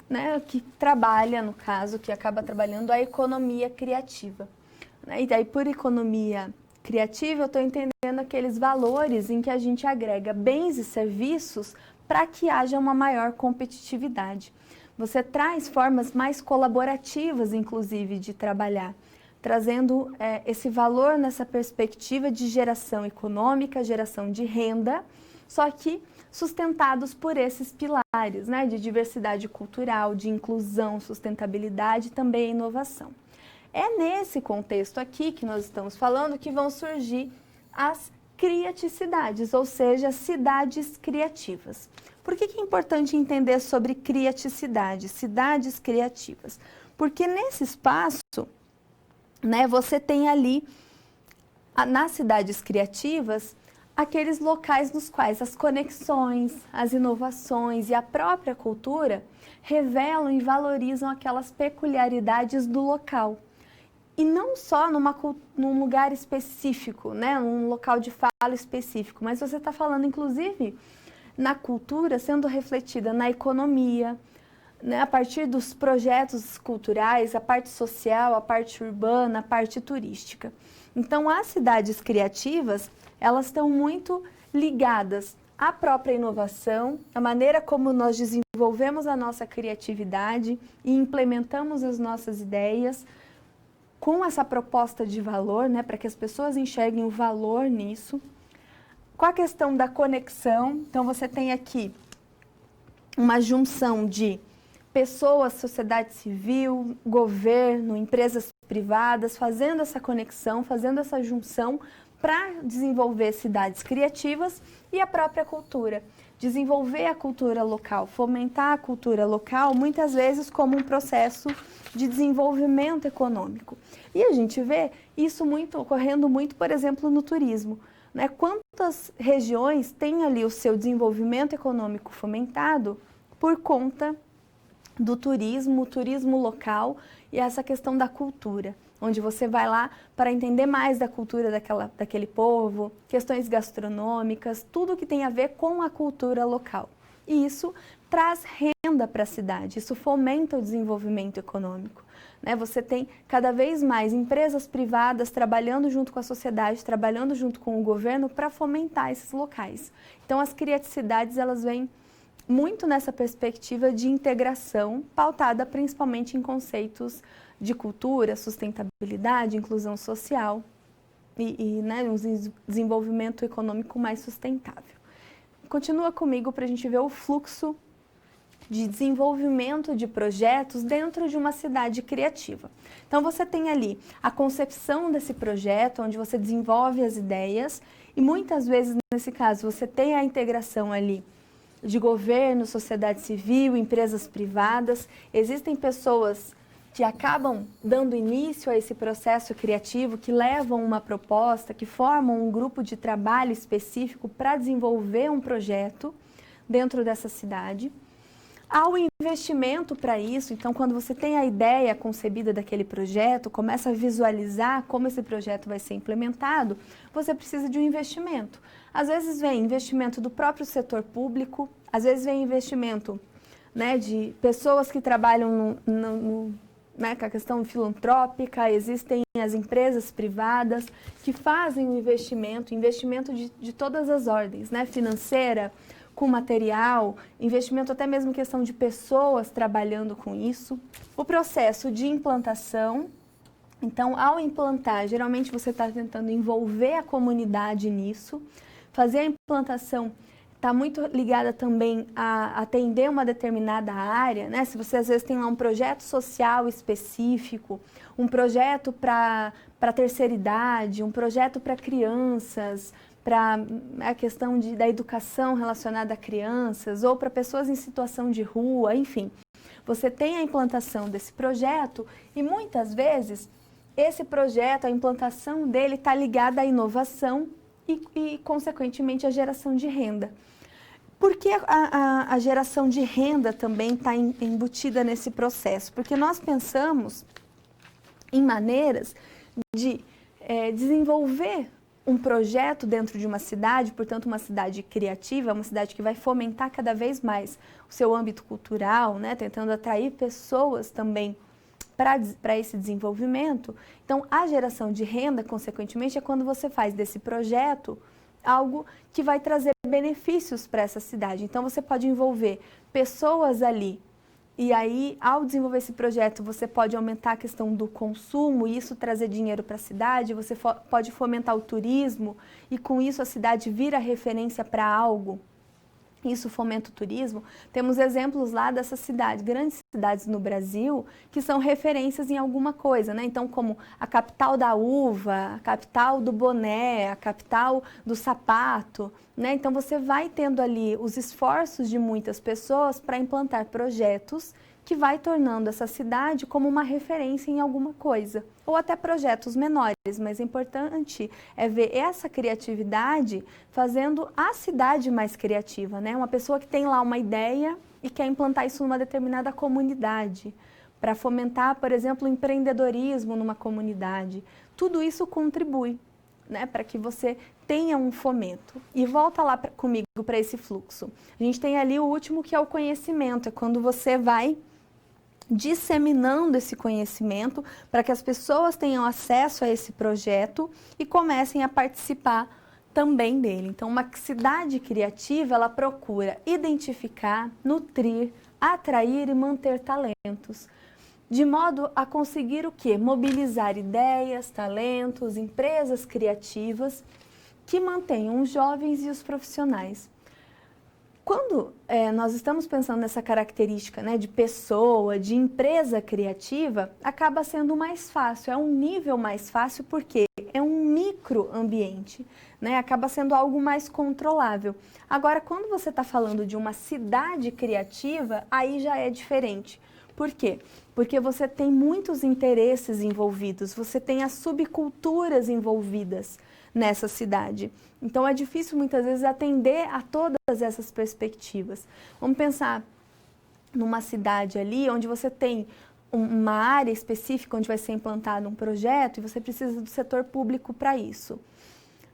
S1: né, que trabalha, no caso, que acaba trabalhando a economia criativa. E daí, por economia criativa, eu estou entendendo aqueles valores em que a gente agrega bens e serviços para que haja uma maior competitividade. Você traz formas mais colaborativas, inclusive, de trabalhar, trazendo esse valor nessa perspectiva de geração econômica, geração de renda, só que sustentados por esses pilares, né, de diversidade cultural, de inclusão, sustentabilidade e também inovação. É nesse contexto aqui que nós estamos falando que vão surgir as criaticidades, ou seja, cidades criativas. Por que é importante entender sobre criaticidade, cidades criativas? Porque nesse espaço, né, você tem ali, nas cidades criativas, aqueles locais nos quais as conexões, as inovações e a própria cultura revelam e valorizam aquelas peculiaridades do local. E não só num lugar específico, né, num local de fala específico, mas você está falando, inclusive, na cultura sendo refletida na economia, né, a partir dos projetos culturais, a parte social, a parte urbana, a parte turística. Então, as cidades criativas, elas estão muito ligadas à própria inovação, à maneira como nós desenvolvemos a nossa criatividade e implementamos as nossas ideias com essa proposta de valor, né, para que as pessoas enxerguem o valor nisso. Com a questão da conexão, então você tem aqui uma junção de pessoas, sociedade civil, governo, empresas privadas, fazendo essa conexão, fazendo essa junção para desenvolver cidades criativas e a própria cultura. Desenvolver a cultura local, fomentar a cultura local, muitas vezes como um processo de desenvolvimento econômico. E a gente vê isso ocorrendo muito, por exemplo, no turismo. Né? Quantas regiões têm ali o seu desenvolvimento econômico fomentado por conta do turismo, o turismo local e essa questão da cultura, onde você vai lá para entender mais da cultura daquele povo, questões gastronômicas, tudo que tem a ver com a cultura local. E isso traz renda para a cidade, isso fomenta o desenvolvimento econômico. Né? Você tem cada vez mais empresas privadas trabalhando junto com a sociedade, trabalhando junto com o governo para fomentar esses locais. Então, as criaticidades, elas vêm muito nessa perspectiva de integração, pautada principalmente em conceitos de cultura, sustentabilidade, inclusão social e né, um desenvolvimento econômico mais sustentável. Continua comigo para a gente ver o fluxo de desenvolvimento de projetos dentro de uma cidade criativa. Então, você tem ali a concepção desse projeto, onde você desenvolve as ideias e muitas vezes, nesse caso, você tem a integração ali de governo, sociedade civil, empresas privadas. Existem pessoas que acabam dando início a esse processo criativo, que levam uma proposta, que formam um grupo de trabalho específico para desenvolver um projeto dentro dessa cidade. Há o investimento para isso, então quando você tem a ideia concebida daquele projeto, começa a visualizar como esse projeto vai ser implementado, você precisa de um investimento. Às vezes vem investimento do próprio setor público, às vezes vem investimento, né, de pessoas que trabalham né, com a questão filantrópica, existem as empresas privadas que fazem o investimento de todas as ordens, né, financeira, com material, investimento até mesmo questão de pessoas trabalhando com isso. O processo de implantação, então ao implantar, geralmente você está tentando envolver a comunidade nisso, fazer a implantação está muito ligada também a atender uma determinada área, né? Se você às vezes tem lá um projeto social específico, um projeto para terceira idade, um projeto para crianças, para a questão da educação relacionada a crianças ou para pessoas em situação de rua, enfim. Você tem a implantação desse projeto e muitas vezes esse projeto, a implantação dele está ligada à inovação e consequentemente, à geração de renda. Por que a geração de renda também está embutida nesse processo? Porque nós pensamos em maneiras de desenvolver um projeto dentro de uma cidade, portanto uma cidade criativa, uma cidade que vai fomentar cada vez mais o seu âmbito cultural, né, tentando atrair pessoas também para esse desenvolvimento. Então, a geração de renda, consequentemente, é quando você faz desse projeto algo que vai trazer benefícios para essa cidade. Então, você pode envolver pessoas ali e aí, ao desenvolver esse projeto, você pode aumentar a questão do consumo e isso trazer dinheiro para a cidade, você pode fomentar o turismo e com isso a cidade vira referência para algo. Isso fomenta o turismo. Temos exemplos lá dessas cidades, grandes cidades no Brasil, que são referências em alguma coisa, né? Então, como a capital da uva, a capital do boné, a capital do sapato, né? Então, você vai tendo ali os esforços de muitas pessoas para implantar projetos que vai tornando essa cidade como uma referência em alguma coisa. Ou até projetos menores, mas é importante ver essa criatividade fazendo a cidade mais criativa, né? Uma pessoa que tem lá uma ideia e quer implantar isso numa determinada comunidade, para fomentar, por exemplo, o empreendedorismo numa comunidade. Tudo isso contribui, né, para que você tenha um fomento. E volta lá comigo para esse fluxo. A gente tem ali o último, que é o conhecimento, é quando você vai disseminando esse conhecimento para que as pessoas tenham acesso a esse projeto e comecem a participar também dele. Então, uma cidade criativa, ela procura identificar, nutrir, atrair e manter talentos, de modo a conseguir o quê? Mobilizar ideias, talentos, empresas criativas que mantenham os jovens e os profissionais. Quando nós estamos pensando nessa característica, né, de pessoa, de empresa criativa, acaba sendo mais fácil, é um nível mais fácil porque é um microambiente, né, acaba sendo algo mais controlável. Agora, quando você está falando de uma cidade criativa, aí já é diferente. Por quê? Porque você tem muitos interesses envolvidos, você tem as subculturas envolvidas nessa cidade. Então, é difícil muitas vezes atender a todas essas perspectivas. Vamos pensar numa cidade ali onde você tem uma área específica onde vai ser implantado um projeto e você precisa do setor público para isso.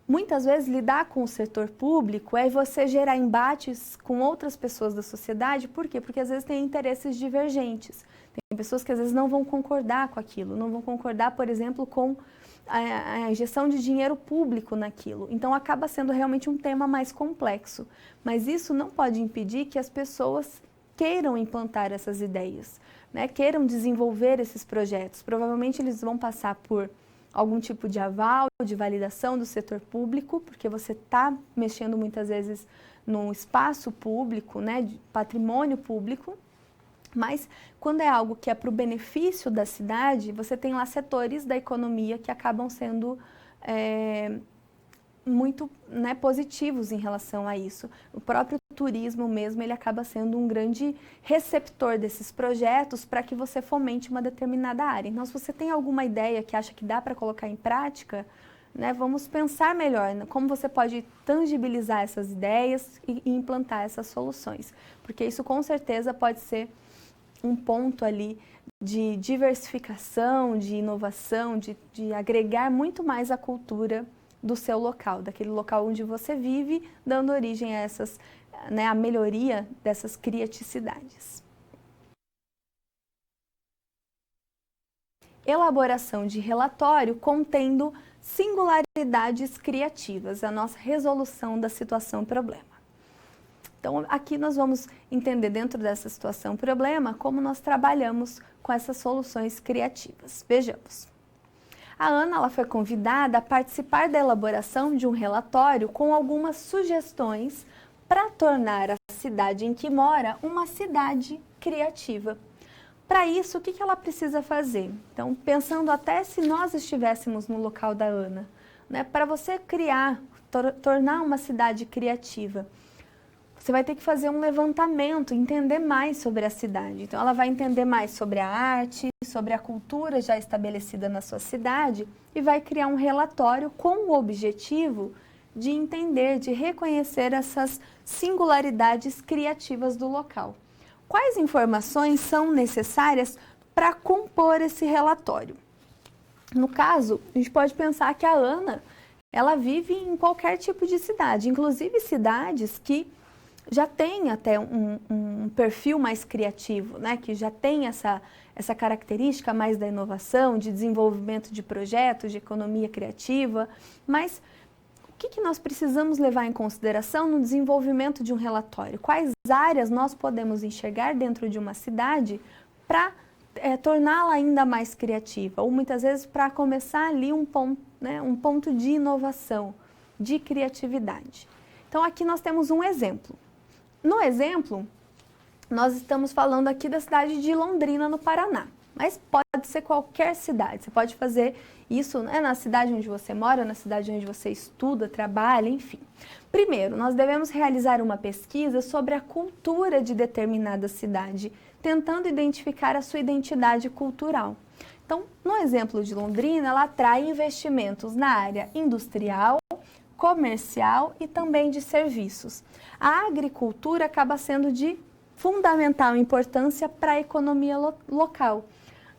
S1: Muitas vezes, lidar com o setor público é você gerar embates com outras pessoas da sociedade. Por quê? Porque às vezes tem interesses divergentes. Tem pessoas que às vezes não vão concordar com aquilo, não vão concordar, por exemplo, com a injeção de dinheiro público naquilo. Então, acaba sendo realmente um tema mais complexo. Mas isso não pode impedir que as pessoas queiram implantar essas ideias, né? Queiram desenvolver esses projetos. Provavelmente, eles vão passar por algum tipo de aval, de validação do setor público, porque você está mexendo muitas vezes no espaço público, né, de patrimônio público, mas quando é algo que é para o benefício da cidade, você tem lá setores da economia que acabam sendo muito, né, positivos em relação a isso. O próprio turismo mesmo, ele acaba sendo um grande receptor desses projetos para que você fomente uma determinada área. Então, se você tem alguma ideia que acha que dá para colocar em prática, né, vamos pensar melhor como você pode tangibilizar essas ideias e implantar essas soluções, porque isso com certeza pode ser um ponto ali de diversificação, de inovação, de agregar muito mais a cultura do seu local, daquele local onde você vive, dando origem a essas, né, a melhoria dessas criaticidades. Elaboração de relatório contendo singularidades criativas, a nossa resolução da situação-problema. Então, aqui nós vamos entender dentro dessa situação-problema como nós trabalhamos com essas soluções criativas. Vejamos. A Ana, ela foi convidada a participar da elaboração de um relatório com algumas sugestões para tornar a cidade em que mora uma cidade criativa. Para isso, o que ela precisa fazer? Então, pensando até se nós estivéssemos no local da Ana, né, para você criar, tornar uma cidade criativa, você vai ter que fazer um levantamento, entender mais sobre a cidade. Então, ela vai entender mais sobre a arte, sobre a cultura já estabelecida na sua cidade e vai criar um relatório com o objetivo de entender, de reconhecer essas singularidades criativas do local. Quais informações são necessárias para compor esse relatório? No caso, a gente pode pensar que a Ana, ela vive em qualquer tipo de cidade, inclusive cidades que já têm até um perfil mais criativo, né? Que já tem essa característica mais da inovação, de desenvolvimento de projetos, de economia criativa, mas o que nós precisamos levar em consideração no desenvolvimento de um relatório? Quais áreas nós podemos enxergar dentro de uma cidade para torná-la ainda mais criativa? Ou muitas vezes para começar ali um ponto de inovação, de criatividade. Então aqui nós temos um exemplo. No exemplo, nós estamos falando aqui da cidade de Londrina, no Paraná. Mas pode ser qualquer cidade, você pode fazer isso, né, na cidade onde você mora, na cidade onde você estuda, trabalha, enfim. Primeiro, nós devemos realizar uma pesquisa sobre a cultura de determinada cidade, tentando identificar a sua identidade cultural. Então, no exemplo de Londrina, ela atrai investimentos na área industrial, comercial e também de serviços. A agricultura acaba sendo de fundamental importância para a economia local.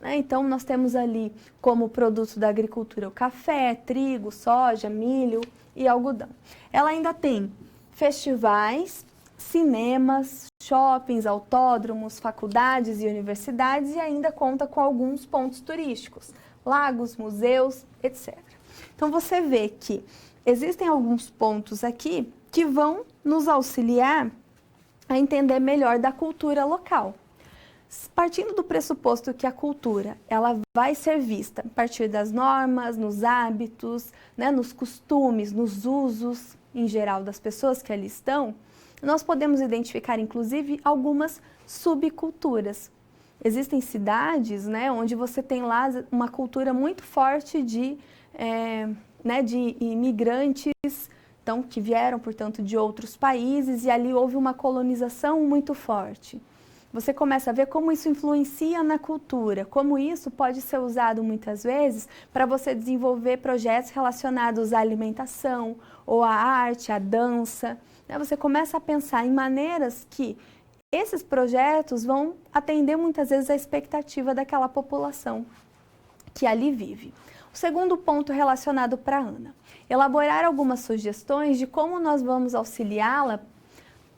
S1: Então, nós temos ali como produto da agricultura o café, trigo, soja, milho e algodão. Ela ainda tem festivais, cinemas, shoppings, autódromos, faculdades e universidades e ainda conta com alguns pontos turísticos, lagos, museus, etc. Então, você vê que existem alguns pontos aqui que vão nos auxiliar a entender melhor da cultura local. Partindo do pressuposto que a cultura ela vai ser vista a partir das normas, nos hábitos, né, nos costumes, nos usos em geral das pessoas que ali estão, nós podemos identificar inclusive algumas subculturas. Existem cidades, né, onde você tem lá uma cultura muito forte de imigrantes, então, que vieram, portanto, de outros países e ali houve uma colonização muito forte. Você começa a ver como isso influencia na cultura, como isso pode ser usado muitas vezes para você desenvolver projetos relacionados à alimentação, ou à arte, à dança. Você começa a pensar em maneiras que esses projetos vão atender muitas vezes a expectativa daquela população que ali vive. O segundo ponto relacionado para a Ana, elaborar algumas sugestões de como nós vamos auxiliá-la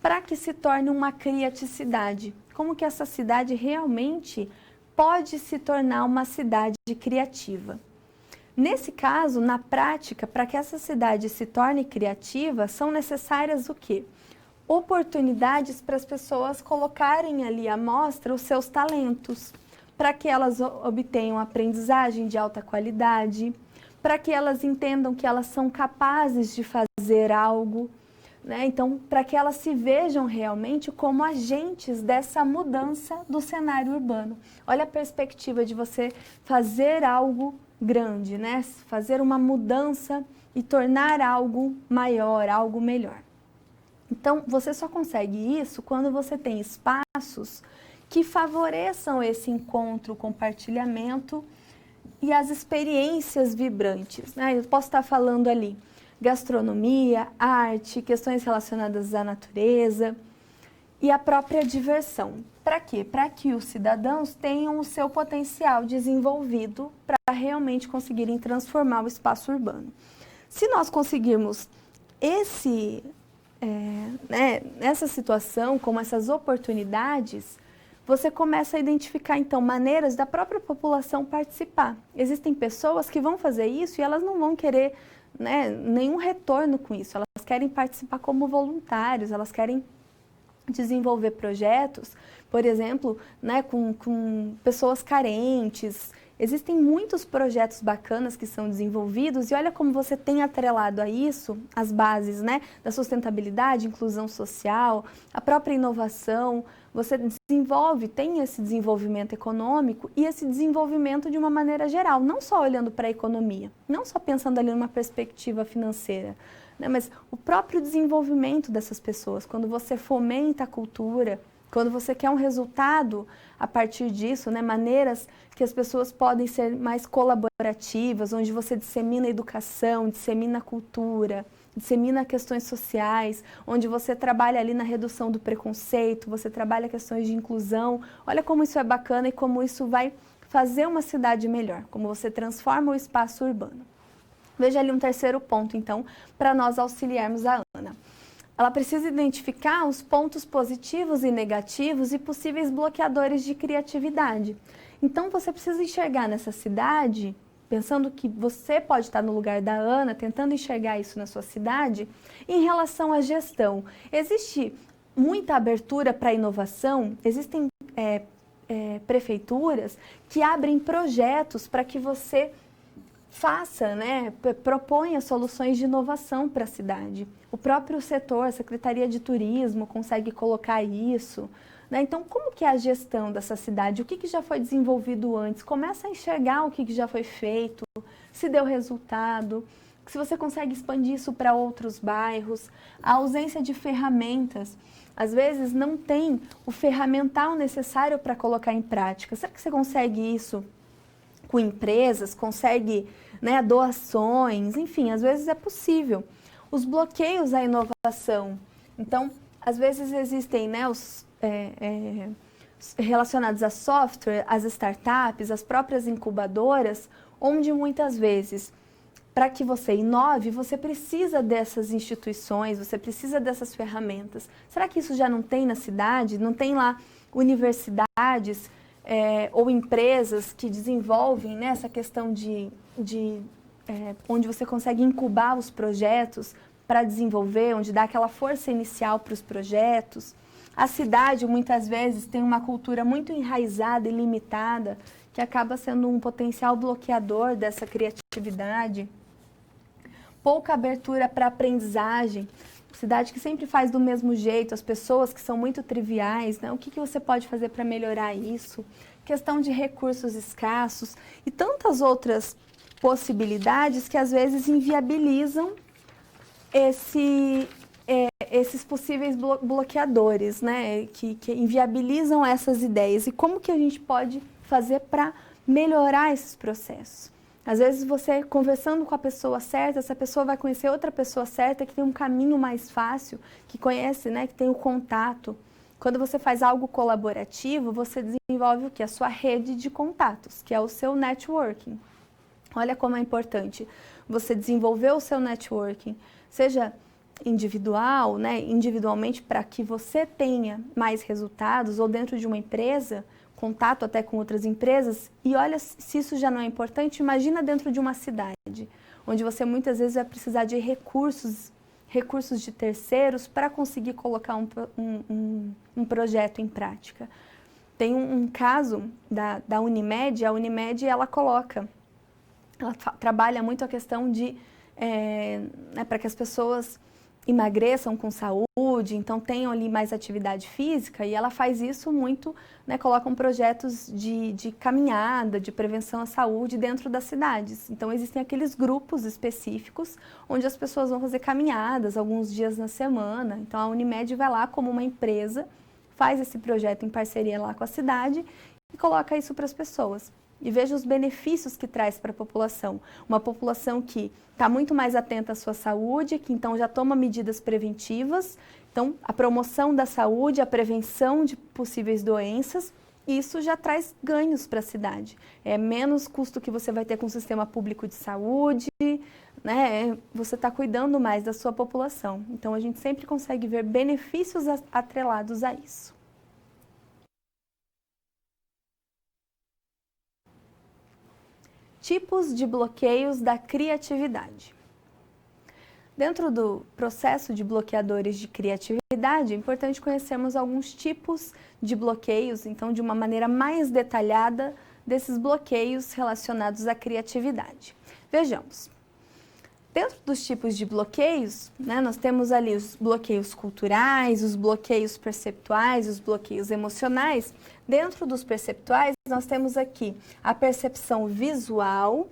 S1: para que se torne uma criaticidade. Como que essa cidade realmente pode se tornar uma cidade criativa. Nesse caso, na prática, para que essa cidade se torne criativa, são necessárias o quê? Oportunidades para as pessoas colocarem ali à mostra os seus talentos, para que elas obtenham aprendizagem de alta qualidade, para que elas entendam que elas são capazes de fazer algo, né? Então, para que elas se vejam realmente como agentes dessa mudança do cenário urbano. Olha a perspectiva de você fazer algo grande, né? Fazer uma mudança e tornar algo maior, algo melhor. Então, você só consegue isso quando você tem espaços que favoreçam esse encontro, compartilhamento e as experiências vibrantes, né? Eu posso estar falando ali gastronomia, arte, questões relacionadas à natureza e a própria diversão. Para quê? Para que os cidadãos tenham o seu potencial desenvolvido para realmente conseguirem transformar o espaço urbano. Se nós conseguirmos essa situação, como essas oportunidades, você começa a identificar, então, maneiras da própria população participar. Existem pessoas que vão fazer isso e elas não vão querer, né, nenhum retorno com isso. Elas querem participar como voluntários, elas querem desenvolver projetos, por exemplo, né, com pessoas carentes Existem muitos projetos bacanas que são desenvolvidos e olha como você tem atrelado a isso as bases, né, da sustentabilidade, inclusão social, a própria inovação. Você desenvolve, tem esse desenvolvimento econômico e esse desenvolvimento de uma maneira geral, não só olhando para a economia, não só pensando ali numa perspectiva financeira, né, mas o próprio desenvolvimento dessas pessoas. Quando você fomenta a cultura, quando você quer um resultado a partir disso, né, maneiras que as pessoas podem ser mais colaborativas, onde você dissemina educação, dissemina cultura, dissemina questões sociais, onde você trabalha ali na redução do preconceito, você trabalha questões de inclusão. Olha como isso é bacana e como isso vai fazer uma cidade melhor, como você transforma o espaço urbano. Veja ali um terceiro ponto, então, para nós auxiliarmos a Ana. Ela precisa identificar os pontos positivos e negativos e possíveis bloqueadores de criatividade. Então, você precisa enxergar nessa cidade, pensando que você pode estar no lugar da Ana, tentando enxergar isso na sua cidade, em relação à gestão. Existe muita abertura para inovação, existem prefeituras que abrem projetos para que você faça, né, proponha soluções de inovação para a cidade. O próprio setor, a Secretaria de Turismo, consegue colocar isso, né? Então, como que é a gestão dessa cidade? O que já foi desenvolvido antes? Começa a enxergar o que já foi feito, se deu resultado, se você consegue expandir isso para outros bairros. A ausência de ferramentas. Às vezes, não tem o ferramental necessário para colocar em prática. Será que você consegue isso com empresas, consegue, né, doações, enfim, às vezes é possível. Os bloqueios à inovação. Então, às vezes existem, né, os relacionados a software, as startups, as próprias incubadoras, onde muitas vezes, para que você inove, você precisa dessas instituições, você precisa dessas ferramentas. Será que isso já não tem na cidade? Não tem lá universidades ou empresas que desenvolvem, né, essa questão onde você consegue incubar os projetos para desenvolver, onde dá aquela força inicial para os projetos. A cidade, muitas vezes, tem uma cultura muito enraizada e limitada, que acaba sendo um potencial bloqueador dessa criatividade. Pouca abertura para aprendizagem. Cidade que sempre faz do mesmo jeito, as pessoas que são muito triviais, né? O que você pode fazer para melhorar isso? Questão de recursos escassos e tantas outras possibilidades que às vezes inviabilizam esses possíveis bloqueadores, né? Que inviabilizam essas ideias. E como que a gente pode fazer para melhorar esses processos? Às vezes você conversando com a pessoa certa, essa pessoa vai conhecer outra pessoa certa que tem um caminho mais fácil, que conhece, né, que tem o contato. Quando você faz algo colaborativo, você desenvolve o quê? A sua rede de contatos, que é o seu networking. Olha como é importante você desenvolver o seu networking, seja individual, né, individualmente para que você tenha mais resultados, ou dentro de uma empresa, contato até com outras empresas, e olha, se isso já não é importante, imagina dentro de uma cidade, onde você muitas vezes vai precisar de recursos de terceiros para conseguir colocar um projeto em prática. Tem um caso da Unimed, a Unimed ela trabalha muito a questão de, né, para que as pessoas emagreçam com saúde, então tenham ali mais atividade física, e ela faz isso muito, né, colocam projetos de caminhada, de prevenção à saúde dentro das cidades. Então existem aqueles grupos específicos onde as pessoas vão fazer caminhadas alguns dias na semana. Então a Unimed vai lá como uma empresa, faz esse projeto em parceria lá com a cidade e coloca isso para as pessoas. E veja os benefícios que traz para a população. Uma população que está muito mais atenta à sua saúde, que então já toma medidas preventivas. Então, a promoção da saúde, a prevenção de possíveis doenças, isso já traz ganhos para a cidade. É menos custo que você vai ter com o sistema público de saúde, né? Você está cuidando mais da sua população. Então, a gente sempre consegue ver benefícios atrelados a isso. Tipos de bloqueios da criatividade. Dentro do processo de bloqueadores de criatividade, é importante conhecermos alguns tipos de bloqueios, então de uma maneira mais detalhada desses bloqueios relacionados à criatividade. Vejamos. Dentro dos tipos de bloqueios, né, nós temos ali os bloqueios culturais, os bloqueios perceptuais, os bloqueios emocionais. Dentro dos perceptuais, nós temos aqui a percepção visual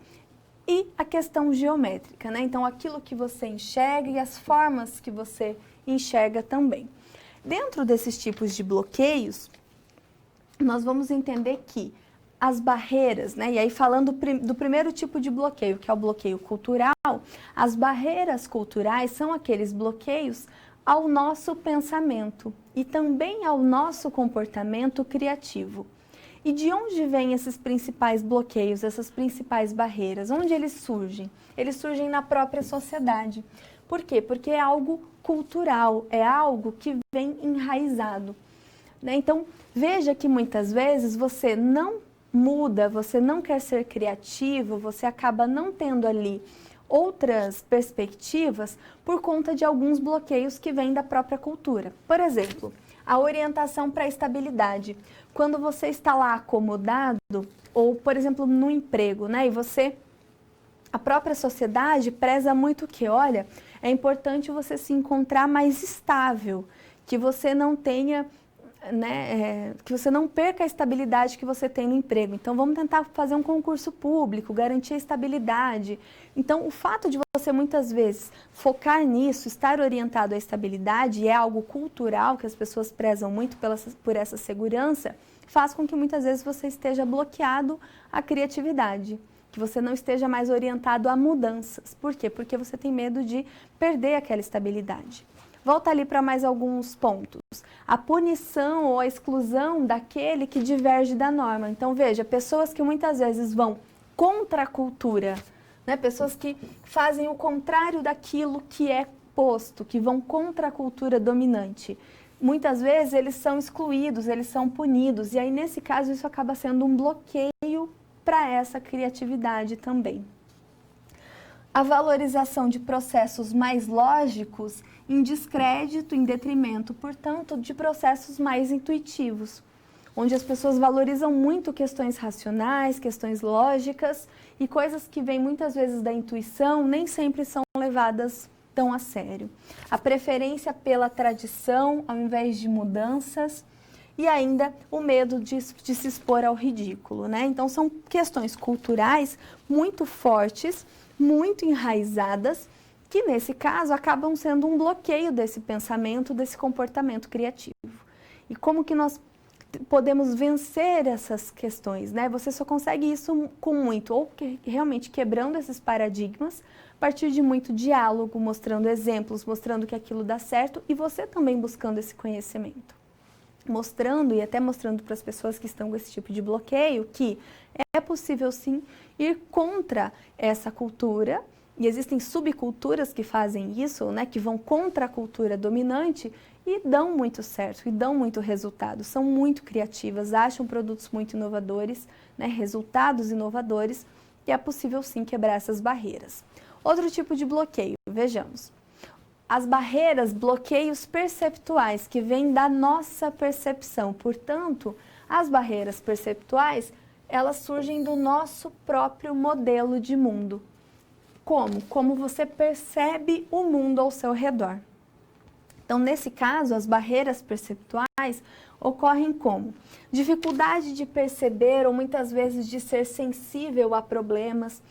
S1: e a questão geométrica, né? Então, aquilo que você enxerga e as formas que você enxerga também. Dentro desses tipos de bloqueios, nós vamos entender que as barreiras, né? E aí falando do primeiro tipo de bloqueio, que é o bloqueio cultural, as barreiras culturais são aqueles bloqueios ao nosso pensamento e também ao nosso comportamento criativo. E de onde vêm esses principais bloqueios, essas principais barreiras? Onde eles surgem? Eles surgem na própria sociedade. Por quê? Porque é algo cultural, é algo que vem enraizado, né? Então, veja que muitas vezes você não muda, você não quer ser criativo, você acaba não tendo ali outras perspectivas por conta de alguns bloqueios que vêm da própria cultura. Por exemplo, a orientação para a estabilidade. Quando você está lá acomodado, ou por exemplo no emprego, né, a própria sociedade preza muito que, olha, é importante você se encontrar mais estável, que você não tenha, né, que você não perca a estabilidade que você tem no emprego. Então, vamos tentar fazer um concurso público, garantir a estabilidade. Então, o fato de você muitas vezes focar nisso, estar orientado à estabilidade, é algo cultural que as pessoas prezam muito por essa segurança, faz com que muitas vezes você esteja bloqueado à criatividade, que você não esteja mais orientado a mudanças. Por quê? Porque você tem medo de perder aquela estabilidade. Volta ali para mais alguns pontos. A punição ou a exclusão daquele que diverge da norma. Então, veja, pessoas que muitas vezes vão contra a cultura, né? Pessoas que fazem o contrário daquilo que é posto, que vão contra a cultura dominante. Muitas vezes eles são excluídos, eles são punidos. E aí, nesse caso, isso acaba sendo um bloqueio para essa criatividade também. A valorização de processos mais lógicos em descrédito, em detrimento, portanto, de processos mais intuitivos, onde as pessoas valorizam muito questões racionais, questões lógicas e coisas que vêm muitas vezes da intuição nem sempre são levadas tão a sério. A preferência pela tradição ao invés de mudanças e ainda o medo de se expor ao ridículo, né? Então, são questões culturais muito fortes, muito enraizadas, que nesse caso acabam sendo um bloqueio desse pensamento, desse comportamento criativo. E como que nós podemos vencer essas questões, né? Você só consegue isso com muito, ou realmente quebrando esses paradigmas, a partir de muito diálogo, mostrando exemplos, mostrando que aquilo dá certo e você também buscando esse conhecimento. Mostrando e até mostrando para as pessoas que estão com esse tipo de bloqueio que é possível sim ir contra essa cultura. E existem subculturas que fazem isso, né, que vão contra a cultura dominante e dão muito certo, e dão muito resultado. São muito criativas, acham produtos muito inovadores, né, resultados inovadores, e é possível sim quebrar essas barreiras. Outro tipo de bloqueio, vejamos. As barreiras, bloqueios perceptuais, que vêm da nossa percepção. Portanto, as barreiras perceptuais, elas surgem do nosso próprio modelo de mundo. Como? Como você percebe o mundo ao seu redor. Então, nesse caso, as barreiras perceptuais ocorrem como? Dificuldade de perceber ou muitas vezes de ser sensível a problemas.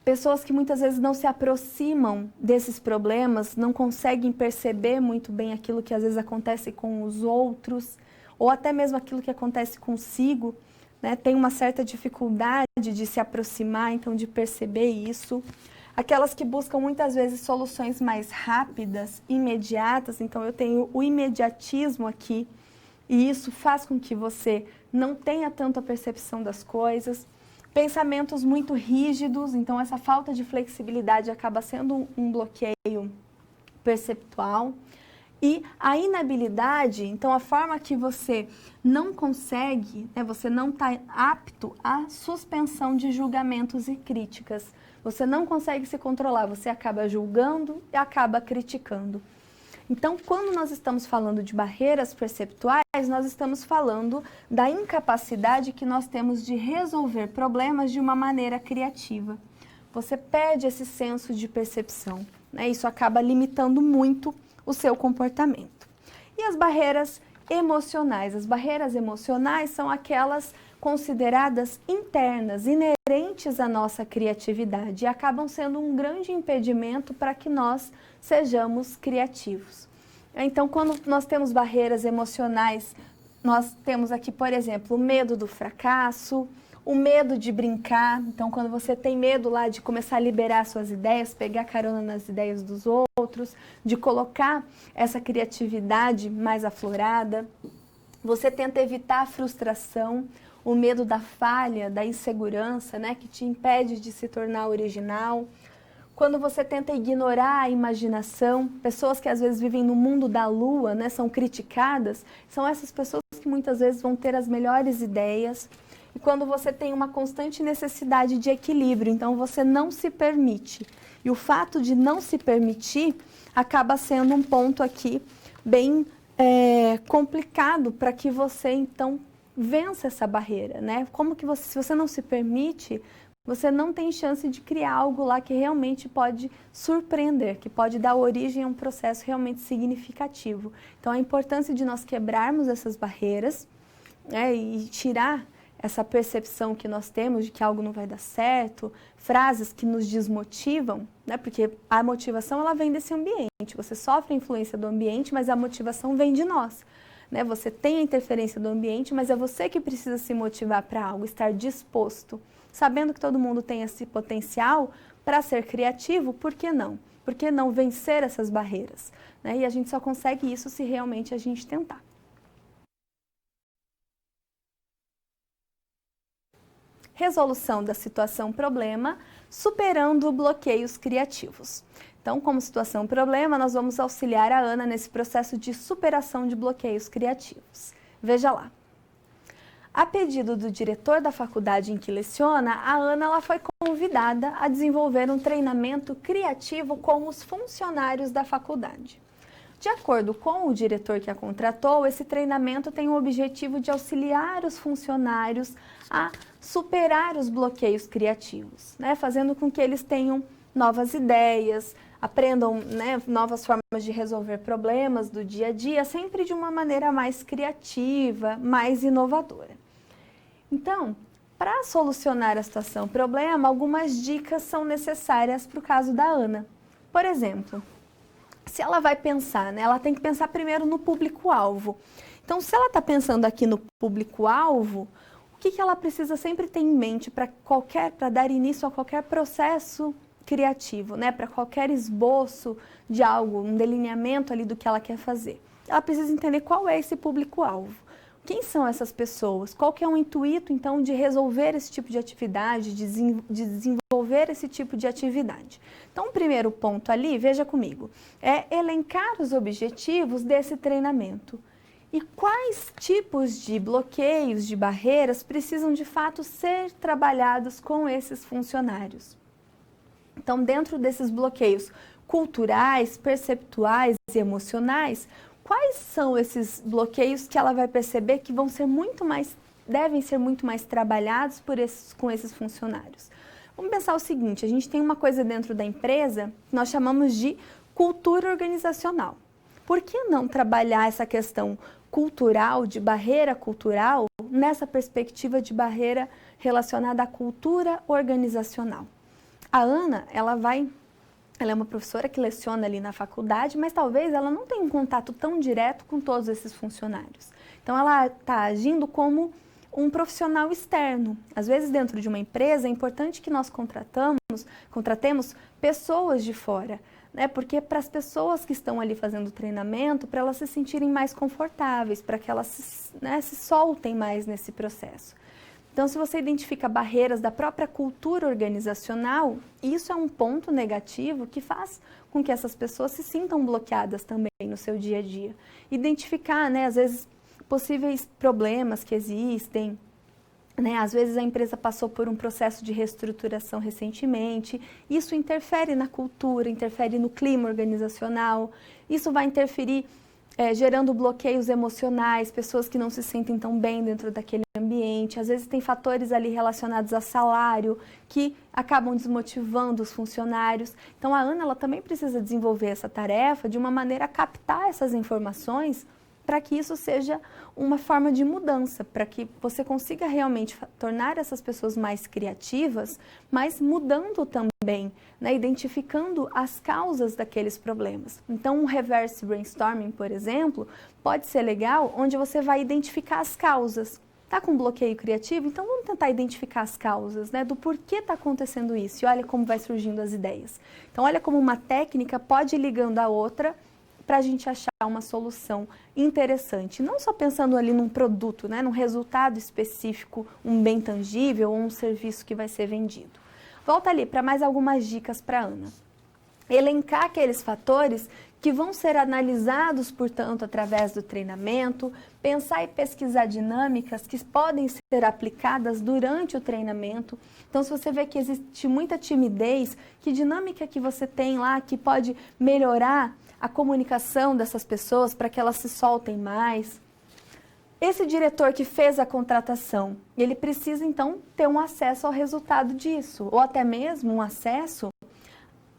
S1: Pessoas que muitas vezes não se aproximam desses problemas, não conseguem perceber muito bem aquilo que às vezes acontece com os outros, ou até mesmo aquilo que acontece consigo, né? Tem uma certa dificuldade de se aproximar, então de perceber isso. Aquelas que buscam muitas vezes soluções mais rápidas, imediatas, então eu tenho o imediatismo aqui, e isso faz com que você não tenha tanto a percepção das coisas. Pensamentos muito rígidos, então essa falta de flexibilidade acaba sendo um bloqueio perceptual. E a inabilidade, então a forma que você não consegue, né, você não está apto à suspensão de julgamentos e críticas. Você não consegue se controlar, você acaba julgando e acaba criticando. Então, quando nós estamos falando de barreiras perceptuais, nós estamos falando da incapacidade que nós temos de resolver problemas de uma maneira criativa. Você perde esse senso de percepção, né? Isso acaba limitando muito o seu comportamento. E as barreiras emocionais? As barreiras emocionais são aquelas consideradas internas, inerentes à nossa criatividade e acabam sendo um grande impedimento para que nós sejamos criativos. Então, quando nós temos barreiras emocionais, nós temos aqui, por exemplo, o medo do fracasso, o medo de brincar. Então, quando você tem medo lá de começar a liberar suas ideias, pegar carona nas ideias dos outros, de colocar essa criatividade mais aflorada, você tenta evitar a frustração, o medo da falha, da insegurança, né, que te impede de se tornar original. Quando você tenta ignorar a imaginação, pessoas que às vezes vivem no mundo da lua, né, são criticadas, são essas pessoas que muitas vezes vão ter as melhores ideias. E quando você tem uma constante necessidade de equilíbrio, então você não se permite. E o fato de não se permitir acaba sendo um ponto aqui bem complicado para que você então vença essa barreira, né? Como que você, se você não se permite, você não tem chance de criar algo lá que realmente pode surpreender, que pode dar origem a um processo realmente significativo. Então, a importância de nós quebrarmos essas barreiras, né, e tirar essa percepção que nós temos de que algo não vai dar certo, frases que nos desmotivam, né, porque a motivação ela vem desse ambiente, você sofre a influência do ambiente, mas a motivação vem de nós. Né? Você tem a interferência do ambiente, mas é você que precisa se motivar para algo, estar disposto. Sabendo que todo mundo tem esse potencial para ser criativo, por que não? Por que não vencer essas barreiras? Né? E a gente só consegue isso se realmente a gente tentar. Resolução da situação-problema, superando bloqueios criativos. Então, como situação-problema, nós vamos auxiliar a Ana nesse processo de superação de bloqueios criativos. Veja lá. A pedido do diretor da faculdade em que leciona, a Ana ela foi convidada a desenvolver um treinamento criativo com os funcionários da faculdade. De acordo com o diretor que a contratou, esse treinamento tem o objetivo de auxiliar os funcionários a superar os bloqueios criativos, né? Fazendo com que eles tenham novas ideias, aprendam, né, novas formas de resolver problemas do dia a dia, sempre de uma maneira mais criativa, mais inovadora. Então, para solucionar a situação-problema, algumas dicas são necessárias para o caso da Ana. Por exemplo, se ela vai pensar, né, ela tem que pensar primeiro no público-alvo. Então, se ela está pensando aqui no público-alvo, o que ela precisa sempre ter em mente para dar início a qualquer processo criativo, né? Para qualquer esboço de algo, um delineamento ali do que ela quer fazer. Ela precisa entender qual é esse público-alvo. Quem são essas pessoas? Qual que é o intuito, então, de resolver esse tipo de atividade, de desenvolver esse tipo de atividade? Então, o primeiro ponto ali, veja comigo, é elencar os objetivos desse treinamento. E quais tipos de bloqueios, de barreiras, precisam de fato ser trabalhados com esses funcionários? Então, dentro desses bloqueios culturais, perceptuais e emocionais, quais são esses bloqueios que ela vai perceber que devem ser muito mais trabalhados com esses funcionários? Vamos pensar o seguinte, a gente tem uma coisa dentro da empresa que nós chamamos de cultura organizacional. Por que não trabalhar essa questão cultural, de barreira cultural, nessa perspectiva de barreira relacionada à cultura organizacional? A Ana, ela é uma professora que leciona ali na faculdade, mas talvez ela não tenha um contato tão direto com todos esses funcionários. Então, ela está agindo como um profissional externo. Às vezes, dentro de uma empresa, é importante que nós contratemos pessoas de fora, né? Porque para as pessoas que estão ali fazendo o treinamento, para elas se sentirem mais confortáveis, para que elas se soltem mais nesse processo. Então, se você identifica barreiras da própria cultura organizacional, isso é um ponto negativo que faz com que essas pessoas se sintam bloqueadas também no seu dia a dia. Identificar, né, às vezes, possíveis problemas que existem, né? Às vezes a empresa passou por um processo de reestruturação recentemente, isso interfere na cultura, interfere no clima organizacional, isso vai interferir gerando bloqueios emocionais, pessoas que não se sentem tão bem dentro daquele ambiente. Às vezes tem fatores ali relacionados a salário que acabam desmotivando os funcionários. Então a Ana ela também precisa desenvolver essa tarefa de uma maneira a captar essas informações para que isso seja uma forma de mudança, para que você consiga realmente tornar essas pessoas mais criativas, mas mudando também, né, identificando as causas daqueles problemas. Então, um reverse brainstorming, por exemplo, pode ser legal, onde você vai identificar as causas. Está com bloqueio criativo? Então, vamos tentar identificar as causas, né, do porquê está acontecendo isso. E olha como vai surgindo as ideias. Então, olha como uma técnica pode ir ligando a outra, para a gente achar uma solução interessante. Não só pensando ali num produto, né, num resultado específico, um bem tangível ou um serviço que vai ser vendido. Volta ali para mais algumas dicas para a Ana. Elencar aqueles fatores que vão ser analisados, portanto, através do treinamento, pensar e pesquisar dinâmicas que podem ser aplicadas durante o treinamento. Então, se você vê que existe muita timidez, que dinâmica que você tem lá que pode melhorar a comunicação dessas pessoas para que elas se soltem mais. Esse diretor que fez a contratação, ele precisa então ter um acesso ao resultado disso, ou até mesmo um acesso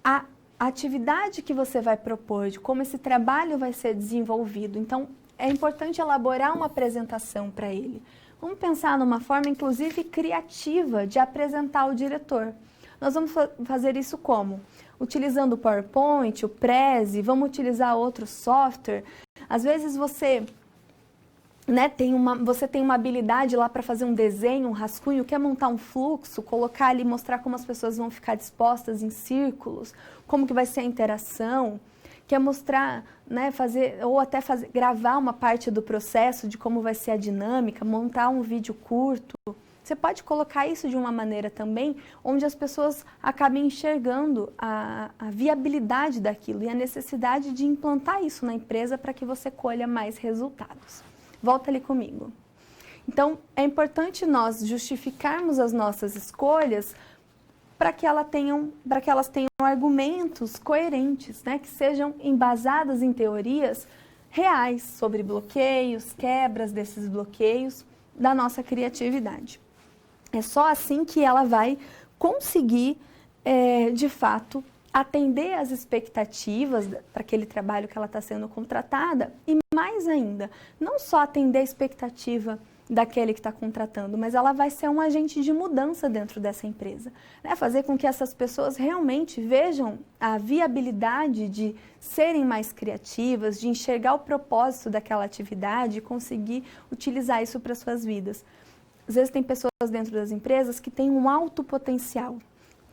S1: à atividade que você vai propor, de como esse trabalho vai ser desenvolvido. Então, é importante elaborar uma apresentação para ele. Vamos pensar numa forma, inclusive, criativa de apresentar o diretor. Nós vamos fazer isso como? Utilizando o PowerPoint, o Prezi, vamos utilizar outro software. Às vezes você, né, tem uma habilidade lá para fazer um desenho, um rascunho, quer montar um fluxo, colocar ali, mostrar como as pessoas vão ficar dispostas em círculos, como que vai ser a interação, quer mostrar, né, gravar uma parte do processo de como vai ser a dinâmica, montar um vídeo curto. Você pode colocar isso de uma maneira também, onde as pessoas acabem enxergando a viabilidade daquilo e a necessidade de implantar isso na empresa para que você colha mais resultados. Volta ali comigo. Então, é importante nós justificarmos as nossas escolhas para que elas tenham argumentos coerentes, né, que sejam embasadas em teorias reais sobre bloqueios, quebras desses bloqueios da nossa criatividade. É só assim que ela vai conseguir, de fato, atender às expectativas para aquele trabalho que ela está sendo contratada e, mais ainda, não só atender a expectativa daquele que está contratando, mas ela vai ser um agente de mudança dentro dessa empresa, né? Fazer com que essas pessoas realmente vejam a viabilidade de serem mais criativas, de enxergar o propósito daquela atividade e conseguir utilizar isso para suas vidas. Às vezes tem pessoas dentro das empresas que têm um alto potencial,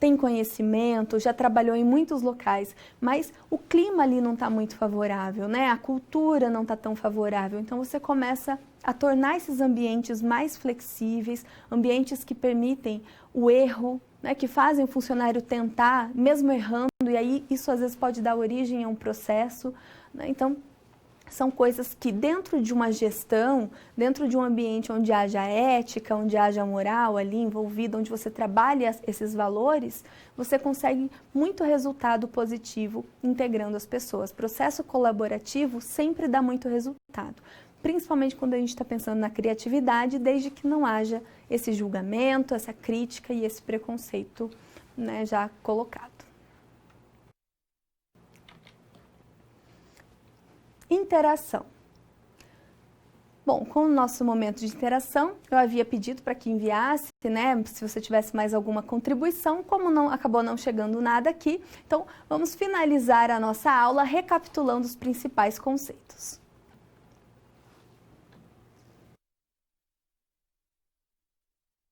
S1: tem conhecimento, já trabalhou em muitos locais, mas o clima ali não está muito favorável, né? A cultura não está tão favorável. Então você começa a tornar esses ambientes mais flexíveis, ambientes que permitem o erro, né? Que fazem o funcionário tentar, mesmo errando, e aí isso às vezes pode dar origem a um processo, né? Então, são coisas que dentro de uma gestão, dentro de um ambiente onde haja ética, onde haja moral ali envolvida, onde você trabalha esses valores, você consegue muito resultado positivo integrando as pessoas. Processo colaborativo sempre dá muito resultado, principalmente quando a gente está pensando na criatividade, desde que não haja esse julgamento, essa crítica e esse preconceito, né, já colocado. Interação. Bom, com o nosso momento de interação, eu havia pedido para que enviasse, né, se você tivesse mais alguma contribuição, como acabou não chegando nada aqui, então vamos finalizar a nossa aula recapitulando os principais conceitos.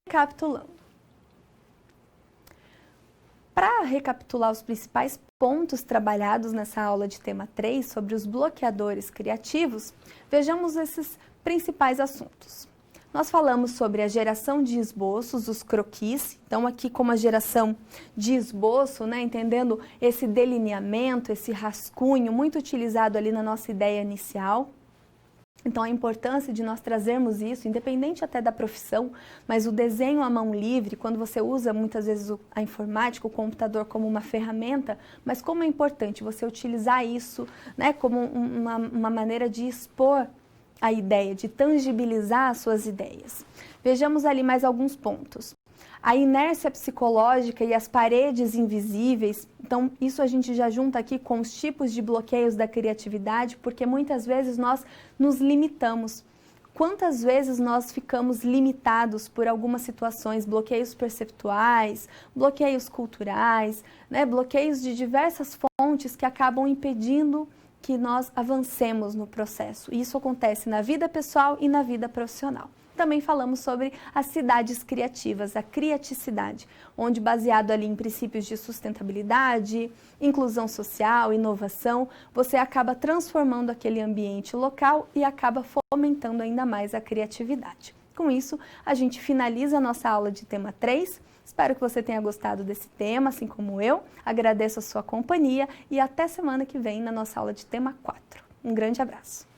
S1: Recapitulando. Para recapitular os principais pontos trabalhados nessa aula de tema 3 sobre os bloqueadores criativos, vejamos esses principais assuntos. Nós falamos sobre a geração de esboços, os croquis, então aqui como a geração de esboço, né, entendendo esse delineamento, esse rascunho muito utilizado ali na nossa ideia inicial. Então, a importância de nós trazermos isso, independente até da profissão, mas o desenho à mão livre, quando você usa muitas vezes a informática, o computador como uma ferramenta, mas como é importante você utilizar isso, né, como uma maneira de expor a ideia, de tangibilizar as suas ideias. Vejamos ali mais alguns pontos. A inércia psicológica e as paredes invisíveis, então isso a gente já junta aqui com os tipos de bloqueios da criatividade, porque muitas vezes nós nos limitamos. Quantas vezes nós ficamos limitados por algumas situações, bloqueios perceptuais, bloqueios culturais, né, bloqueios de diversas fontes que acabam impedindo que nós avancemos no processo. Isso acontece na vida pessoal e na vida profissional. Também falamos sobre as cidades criativas, a criaticidade, onde baseado ali em princípios de sustentabilidade, inclusão social, inovação, você acaba transformando aquele ambiente local e acaba fomentando ainda mais a criatividade. Com isso, a gente finaliza a nossa aula de tema 3. Espero que você tenha gostado desse tema, assim como eu. Agradeço a sua companhia e até semana que vem na nossa aula de tema 4. Um grande abraço!